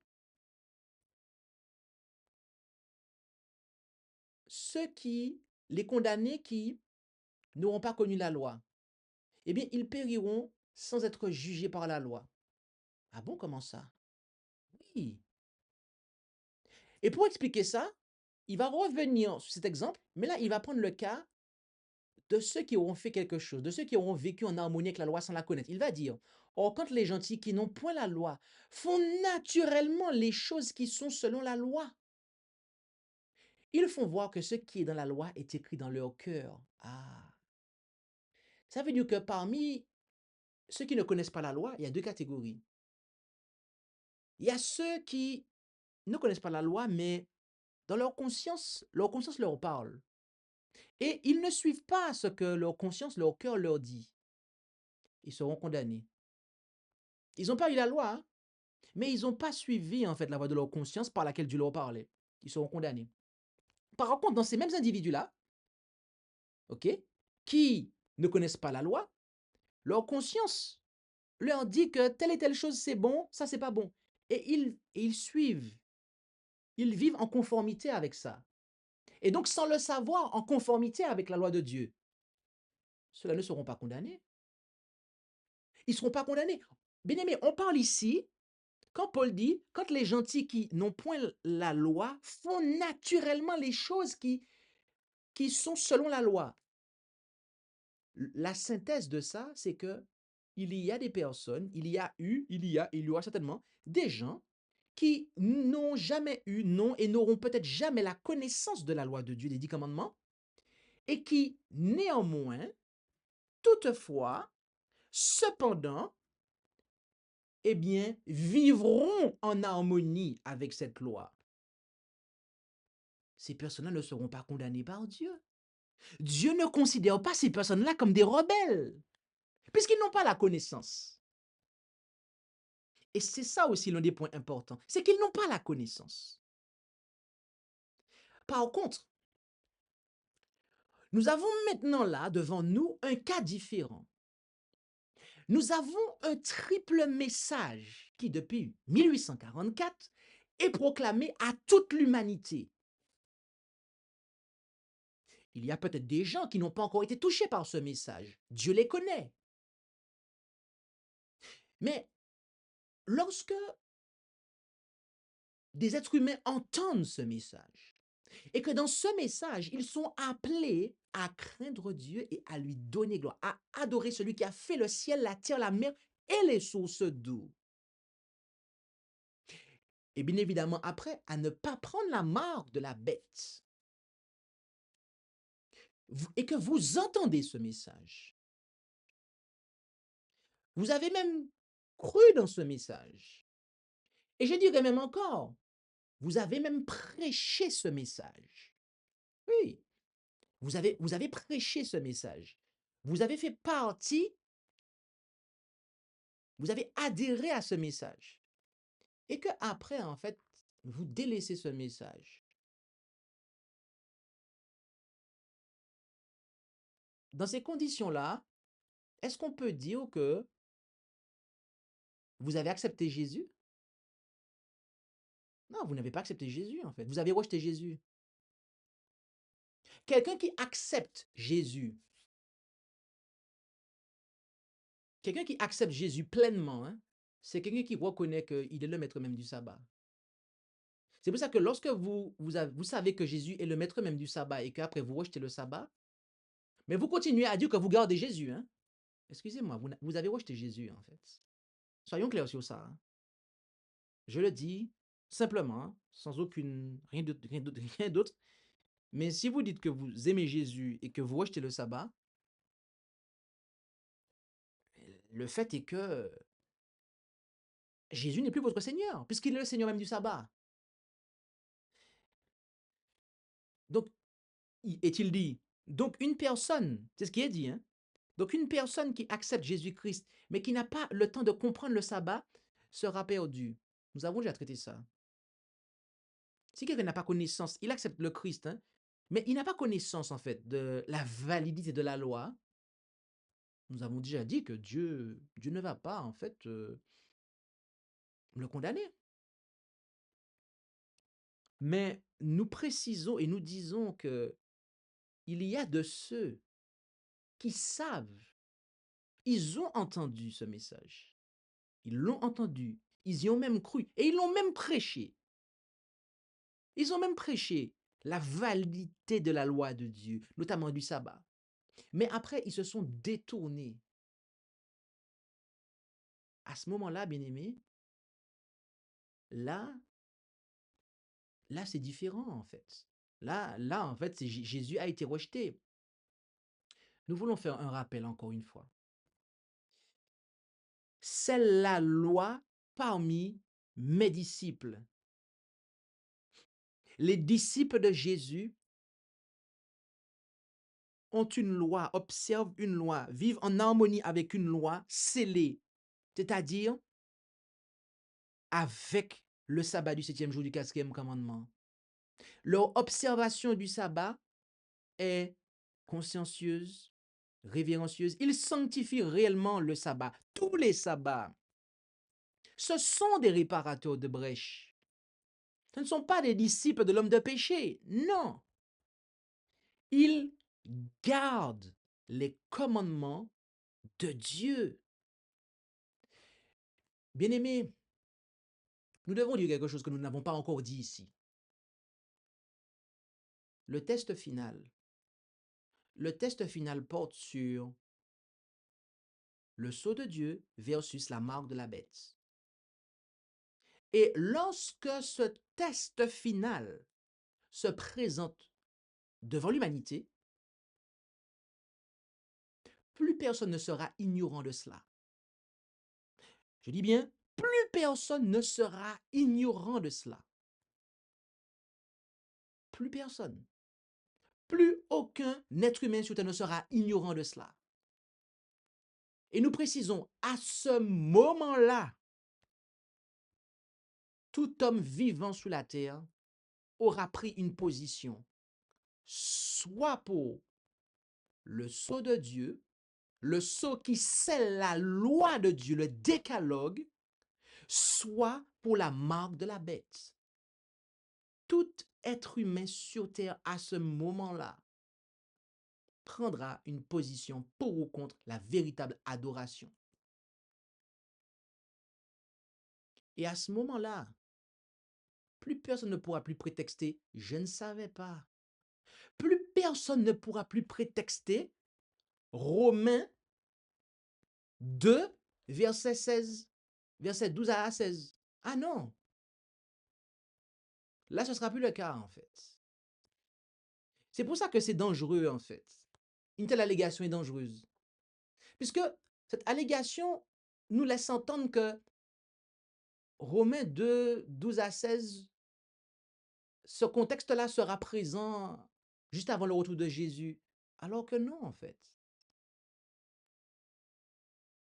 les condamnés qui n'auront pas connu la loi. Eh bien, ils périront sans être jugés par la loi. Ah bon, comment ça? Oui. Et pour expliquer ça, il va revenir sur cet exemple, mais là, il va prendre le cas de ceux qui auront fait quelque chose, de ceux qui auront vécu en harmonie avec la loi sans la connaître. Il va dire, or, quand les gentils qui n'ont point la loi font naturellement les choses qui sont selon la loi, ils font voir que ce qui est dans la loi est écrit dans leur cœur. Ah, ça veut dire que parmi ceux qui ne connaissent pas la loi, il y a deux catégories. Il y a ceux qui ne connaissent pas la loi, mais dans leur conscience leur parle. Et ils ne suivent pas ce que leur conscience, leur cœur leur dit. Ils seront condamnés. Ils n'ont pas eu la loi, hein, mais ils n'ont pas suivi en fait la voie de leur conscience par laquelle Dieu leur parlait. Ils seront condamnés. Par contre, dans ces mêmes individus-là, ok, qui ne connaissent pas la loi, leur conscience leur dit que telle et telle chose c'est bon, ça c'est pas bon. Et ils suivent, ils vivent en conformité avec ça. Et donc, sans le savoir, en conformité avec la loi de Dieu, ceux-là ne seront pas condamnés. Ils ne seront pas condamnés. Bien aimé, on parle ici, quand Paul dit, quand les gentils qui n'ont point la loi font naturellement les choses qui sont selon la loi. La synthèse de ça, c'est que il y a des personnes, il y aura certainement des gens qui n'ont jamais eu, non, et n'auront peut-être jamais la connaissance de la loi de Dieu, des 10 commandements, et qui, néanmoins, toutefois, cependant, eh bien, vivront en harmonie avec cette loi. Ces personnes-là ne seront pas condamnées par Dieu. Dieu ne considère pas ces personnes-là comme des rebelles, puisqu'ils n'ont pas la connaissance. Et c'est ça aussi l'un des points importants, c'est qu'ils n'ont pas la connaissance. Par contre, nous avons maintenant là devant nous un cas différent. Nous avons un triple message qui, depuis 1844, est proclamé à toute l'humanité. Il y a peut-être des gens qui n'ont pas encore été touchés par ce message. Dieu les connaît. Mais lorsque des êtres humains entendent ce message, et que dans ce message, ils sont appelés à craindre Dieu et à lui donner gloire, à adorer celui qui a fait le ciel, la terre, la mer et les sources d'eau. Et bien évidemment, après, à ne pas prendre la marque de la bête. Et que vous entendez ce message. Vous avez même cru dans ce message. Et je dirais même encore, vous avez même prêché ce message. Oui, vous avez prêché ce message. Vous avez fait partie, vous avez adhéré à ce message. Et que après, en fait, vous délaissez ce message. Dans ces conditions-là, est-ce qu'on peut dire que vous avez accepté Jésus? Non, vous n'avez pas accepté Jésus, en fait. Vous avez rejeté Jésus. Quelqu'un qui accepte Jésus, quelqu'un qui accepte Jésus pleinement, hein, c'est quelqu'un qui reconnaît qu'il est le maître même du sabbat. C'est pour ça que lorsque vous savez que Jésus est le maître même du sabbat et qu'après vous rejetez le sabbat, mais vous continuez à dire que vous gardez Jésus. Hein. Excusez-moi, vous avez rejeté Jésus en fait. Soyons clairs sur ça. Hein. Je le dis simplement, hein, sans rien d'autre, rien d'autre. Mais si vous dites que vous aimez Jésus et que vous rejetez le sabbat, le fait est que Jésus n'est plus votre Seigneur, puisqu'il est le Seigneur même du sabbat. Donc, est-il dit, donc une personne, c'est ce qui est dit, hein, donc une personne qui accepte Jésus-Christ, mais qui n'a pas le temps de comprendre le sabbat, sera perdue. Nous avons déjà traité ça. Si quelqu'un n'a pas connaissance, il accepte le Christ, hein, mais il n'a pas connaissance en fait de la validité de la loi, Nous avons déjà dit que Dieu ne va pas, en fait, le condamner. Mais nous précisons et nous disons que il y a de ceux qui savent, ils ont entendu ce message. Ils l'ont entendu, ils y ont même cru et ils l'ont même prêché. Ils ont même prêché la validité de la loi de Dieu, notamment du sabbat. Mais après, ils se sont détournés. À ce moment-là, bien-aimés, là, là, c'est différent en fait. Là, en fait, Jésus a été rejeté. Nous voulons faire un rappel encore une fois. C'est la loi parmi mes disciples. Les disciples de Jésus ont une loi, observent une loi, vivent en harmonie avec une loi scellée, c'est-à-dire avec le sabbat du 7e jour du 4e commandement. Leur observation du sabbat est consciencieuse, révérencieuse. Ils sanctifient réellement le sabbat. Tous les sabbats, ce sont des réparateurs de brèches. Ce ne sont pas des disciples de l'homme de péché. Non. Ils gardent les commandements de Dieu. Bien-aimés, nous devons dire quelque chose que nous n'avons pas encore dit ici. Le test final porte sur le sceau de Dieu versus la marque de la bête. Et lorsque ce test final se présente devant l'humanité, plus personne ne sera ignorant de cela. Je dis bien, plus personne ne sera ignorant de cela. Plus personne. Plus aucun être humain sur terre ne sera ignorant de cela. Et nous précisons, à ce moment-là, tout homme vivant sur la terre aura pris une position, soit pour le sceau de Dieu, le sceau qui scelle la loi de Dieu, le décalogue, soit pour la marque de la bête. Tout être humain sur terre à ce moment-là prendra une position pour ou contre la véritable adoration. Et à ce moment-là, plus personne ne pourra plus prétexter « je ne savais pas ». Plus personne ne pourra plus prétexter Romains 2, verset 16, verset 12 à 16. Ah non, là ce ne sera plus le cas en fait. C'est pour ça que c'est dangereux en fait. Une telle allégation est dangereuse. Puisque cette allégation nous laisse entendre que Romains 2, 12 à 16, ce contexte-là sera présent juste avant le retour de Jésus. Alors que non en fait.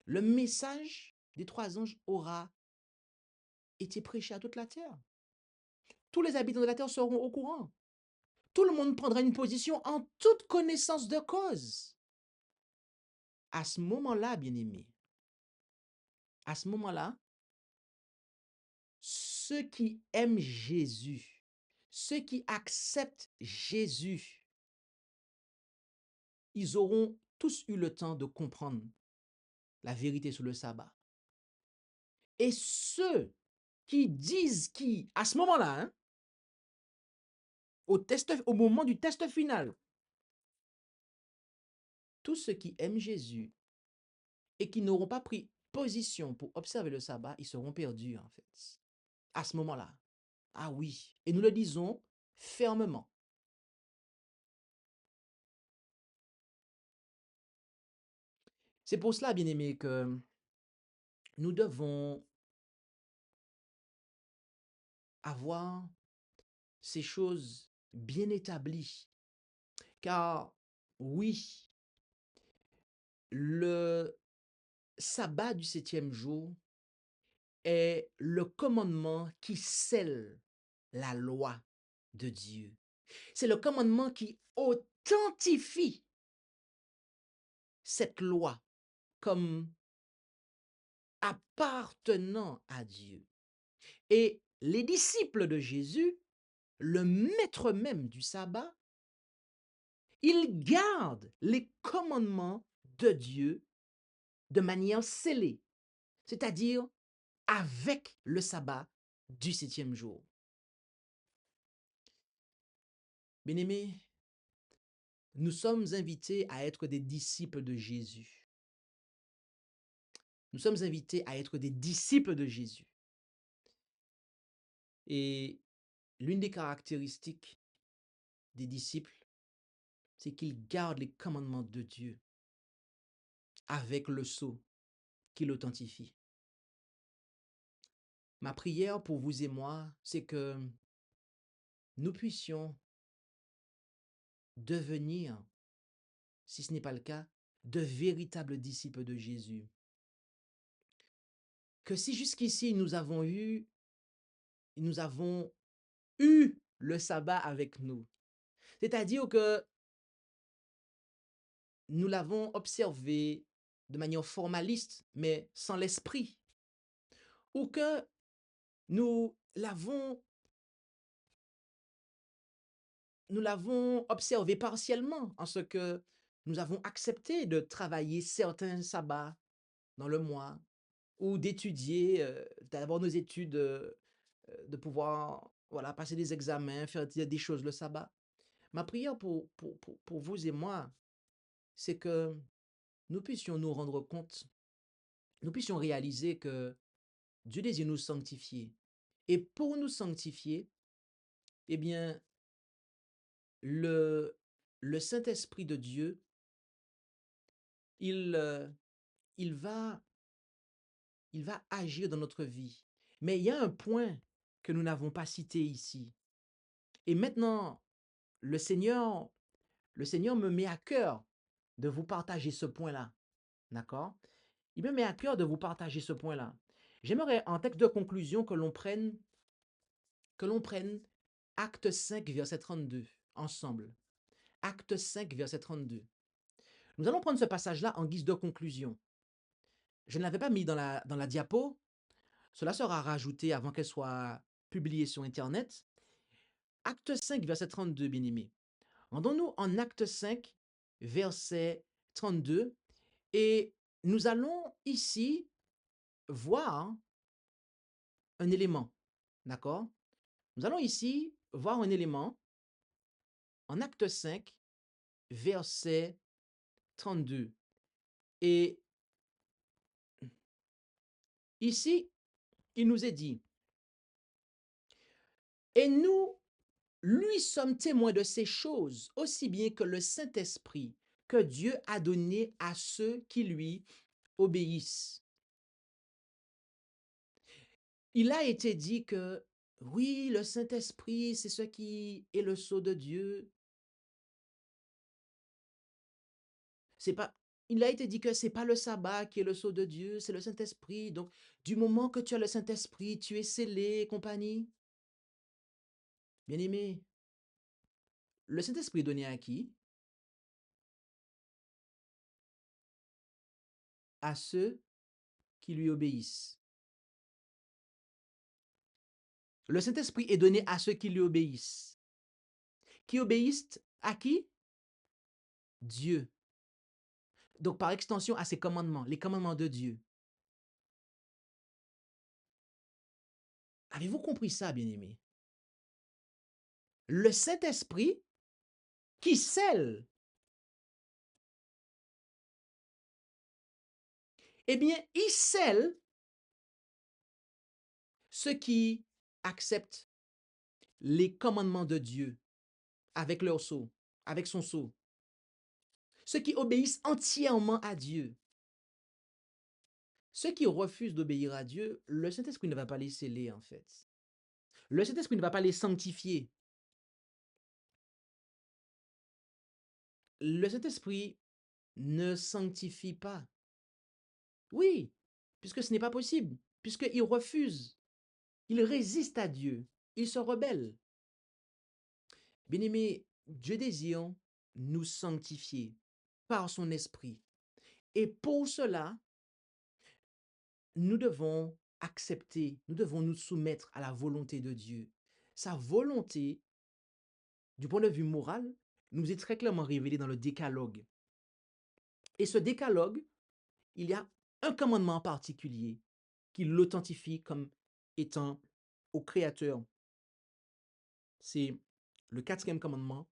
Le message des 3 anges aura été prêché à toute la terre. Tous les habitants de la terre seront au courant. Tout le monde prendra une position en toute connaissance de cause. À ce moment-là, bien-aimés, à ce moment-là, ceux qui aiment Jésus, ceux qui acceptent Jésus, ils auront tous eu le temps de comprendre la vérité sur le sabbat. Et ceux qui disent à ce moment-là, hein, au moment du test final, tous ceux qui aiment Jésus et qui n'auront pas pris position pour observer le sabbat, ils seront perdus en fait. À ce moment-là. Ah oui. Et nous le disons fermement. C'est pour cela, bien-aimés, que nous devons avoir ces choses bien établies. Car oui, le sabbat du 7e jour est le commandement qui scelle la loi de Dieu. C'est le commandement qui authentifie cette loi comme appartenant à Dieu. Et les disciples de Jésus, le maître même du sabbat, ils gardent les commandements de Dieu de manière scellée, c'est-à-dire avec le sabbat du 7e jour. Bien-aimés, nous sommes invités à être des disciples de Jésus. Nous sommes invités à être des disciples de Jésus. Et l'une des caractéristiques des disciples, c'est qu'ils gardent les commandements de Dieu avec le sceau qui l'authentifie. Ma prière pour vous et moi, c'est que nous puissions devenir, si ce n'est pas le cas, de véritables disciples de Jésus. Que si jusqu'ici nous avons eu le sabbat avec nous, c'est-à-dire que nous l'avons observé de manière formaliste, mais sans l'esprit, ou que nous l'avons observé partiellement en ce que nous avons accepté de travailler certains sabbats dans le mois ou d'étudier, d'avoir nos études, de pouvoir voilà, passer des examens, faire des choses le sabbat. Ma prière pour vous et moi, c'est que nous puissions nous rendre compte, nous puissions réaliser que Dieu désire nous sanctifier. Et pour nous sanctifier, eh bien, le Saint-Esprit de Dieu, il, il va agir dans notre vie. Mais il y a un point que nous n'avons pas cité ici. Et maintenant, le Seigneur me met à cœur de vous partager ce point-là. D'accord? Il me met à cœur de vous partager ce point-là. J'aimerais, en texte de conclusion, que l'on prenne Acte 5, verset 32, ensemble. Acte 5, verset 32. Nous allons prendre ce passage-là en guise de conclusion. Je ne l'avais pas mis dans la diapo. Cela sera rajouté avant qu'elle soit publiée sur Internet. Acte 5, verset 32, bien-aimés. Rendons-nous en Acte 5, verset 32, et nous allons ici voir un élément. D'accord? Nous allons ici voir un élément en Acte 5, verset 32. Et ici, il nous est dit, et nous lui sommes témoins de ces choses, aussi bien que le Saint-Esprit que Dieu a donné à ceux qui lui obéissent. Il a été dit que, oui, le Saint-Esprit, c'est ce qui est le sceau de Dieu. Il a été dit que c'est pas le sabbat qui est le sceau de Dieu, c'est le Saint-Esprit. Donc, du moment que tu as le Saint-Esprit, tu es scellé et compagnie. Bien-aimé, le Saint-Esprit est donné à qui? À ceux qui lui obéissent. Le Saint-Esprit est donné à ceux qui lui obéissent. Qui obéissent à qui? Dieu. Donc, par extension, à ses commandements, les commandements de Dieu. Avez-vous compris ça, bien-aimé? Le Saint-Esprit qui scelle, eh bien, il scelle ceux qui acceptent les commandements de Dieu avec leur sceau, avec son sceau. Ceux qui obéissent entièrement à Dieu. Ceux qui refusent d'obéir à Dieu, le Saint-Esprit ne va pas les sceller, en fait. Le Saint-Esprit ne va pas les sanctifier. Le Saint-Esprit ne sanctifie pas. Oui, puisque ce n'est pas possible, puisqu'il refuse, il résiste à Dieu, il se rebelle. Bien-aimé, Dieu désire nous sanctifier par son esprit. Et pour cela, nous devons accepter, nous devons nous soumettre à la volonté de Dieu. Sa volonté, du point de vue moral, nous est très clairement révélée dans le décalogue. Et ce décalogue, il y a un commandement en particulier qui l'authentifie comme étant au Créateur. C'est le 4e commandement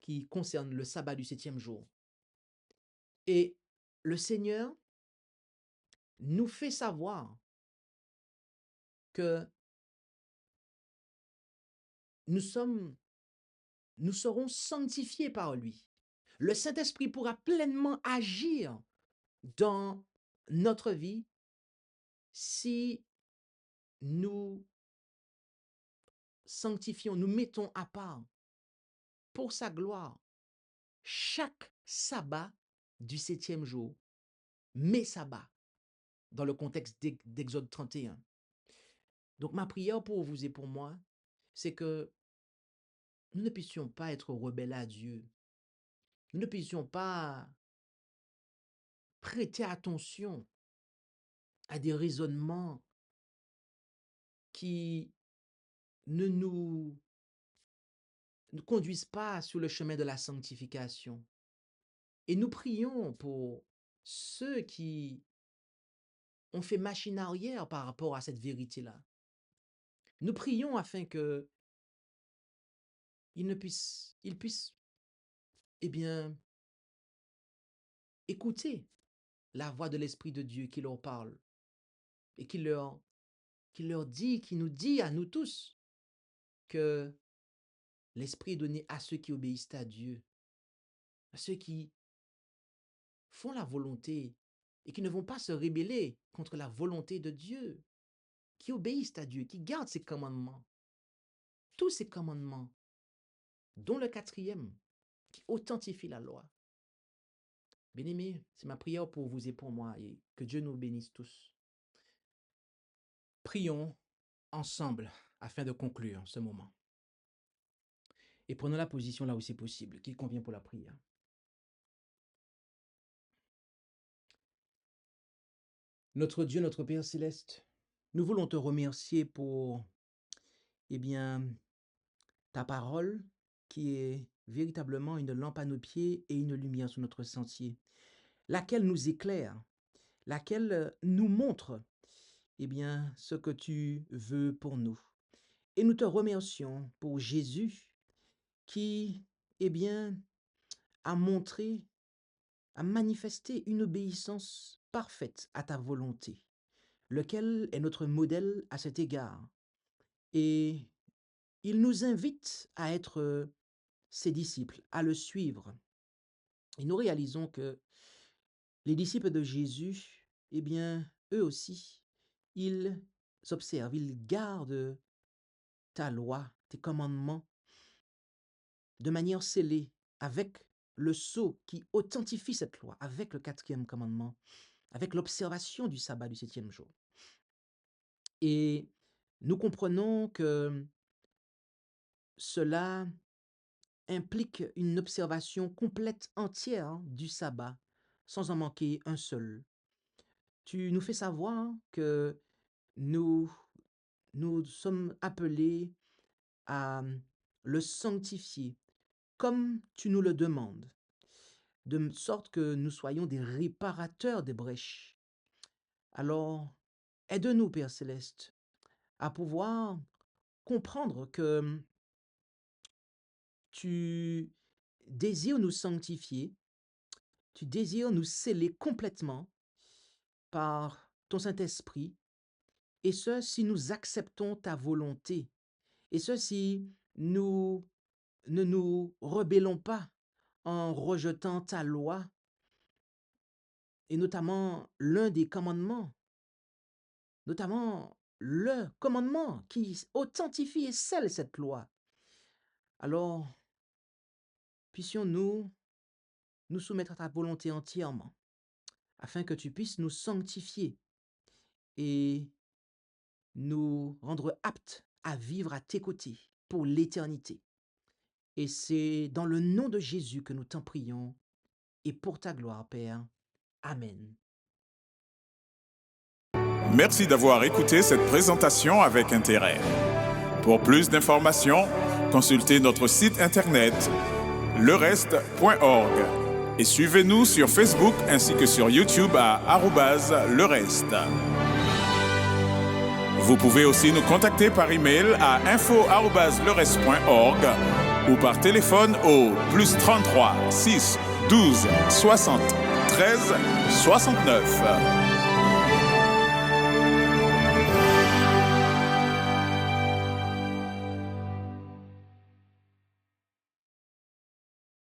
qui concerne le sabbat du 7e jour. Et le Seigneur nous fait savoir que nous serons sanctifiés par lui. Le Saint-Esprit pourra pleinement agir dans notre vie si nous sanctifions, nous mettons à part pour sa gloire chaque sabbat du 7e jour, mes sabbats, dans le contexte d'Exode 31. Donc ma prière pour vous et pour moi, c'est que nous ne puissions pas être rebelles à Dieu. Nous ne puissions pas prêter attention à des raisonnements qui ne nous conduisent pas sur le chemin de la sanctification. Et nous prions pour ceux qui ont fait machine arrière par rapport à cette vérité-là. Nous prions afin que ils puissent, eh bien, écouter la voix de l'Esprit de Dieu qui leur parle et qui nous dit à nous tous que l'Esprit est donné à ceux qui obéissent à Dieu, à ceux qui font la volonté et qui ne vont pas se rebeller contre la volonté de Dieu, qui obéissent à Dieu, qui gardent ses commandements, tous ces commandements, dont le 4e, qui authentifie la loi. Bien-aimés, c'est ma prière pour vous et pour moi, et que Dieu nous bénisse tous. Prions ensemble afin de conclure ce moment. Et prenons la position là où c'est possible, qu'il convient pour la prière. Notre Dieu, notre Père céleste, nous voulons te remercier pour, eh bien, ta parole qui est véritablement une lampe à nos pieds et une lumière sur notre sentier, laquelle nous éclaire, laquelle nous montre, eh bien, ce que tu veux pour nous. Et nous te remercions pour Jésus qui, eh bien, a montré, a manifesté une obéissance parfaite à ta volonté, lequel est notre modèle à cet égard. Et il nous invite à être ses disciples, à le suivre. Et nous réalisons que les disciples de Jésus, eh bien, eux aussi, ils observent, ils gardent ta loi, tes commandements, de manière scellée, avec le sceau qui authentifie cette loi, avec le 4e commandement, avec l'observation du sabbat du 7e jour. Et nous comprenons que cela implique une observation complète, entière du sabbat, sans en manquer un seul. Tu nous fais savoir que nous sommes appelés à le sanctifier comme tu nous le demandes, de sorte que nous soyons des réparateurs des brèches. Alors, aide-nous, Père Céleste, à pouvoir comprendre que tu désires nous sanctifier, tu désires nous sceller complètement par ton Saint-Esprit, et ce, si nous acceptons ta volonté, et ce, si nous ne nous rebellons pas en rejetant ta loi, et notamment l'un des commandements, notamment le commandement qui authentifie et scelle cette loi. Alors, puissions-nous nous soumettre à ta volonté entièrement, afin que tu puisses nous sanctifier et nous rendre aptes à vivre à tes côtés pour l'éternité. Et c'est dans le nom de Jésus que nous t'en prions et pour ta gloire, Père. Amen. Merci d'avoir écouté cette présentation avec intérêt. Pour plus d'informations, consultez notre site internet lereste.org et suivez-nous sur Facebook ainsi que sur YouTube à @lereste. Vous pouvez aussi nous contacter par email à info@lereste.org ou par téléphone au +33 6 12 60 13 69.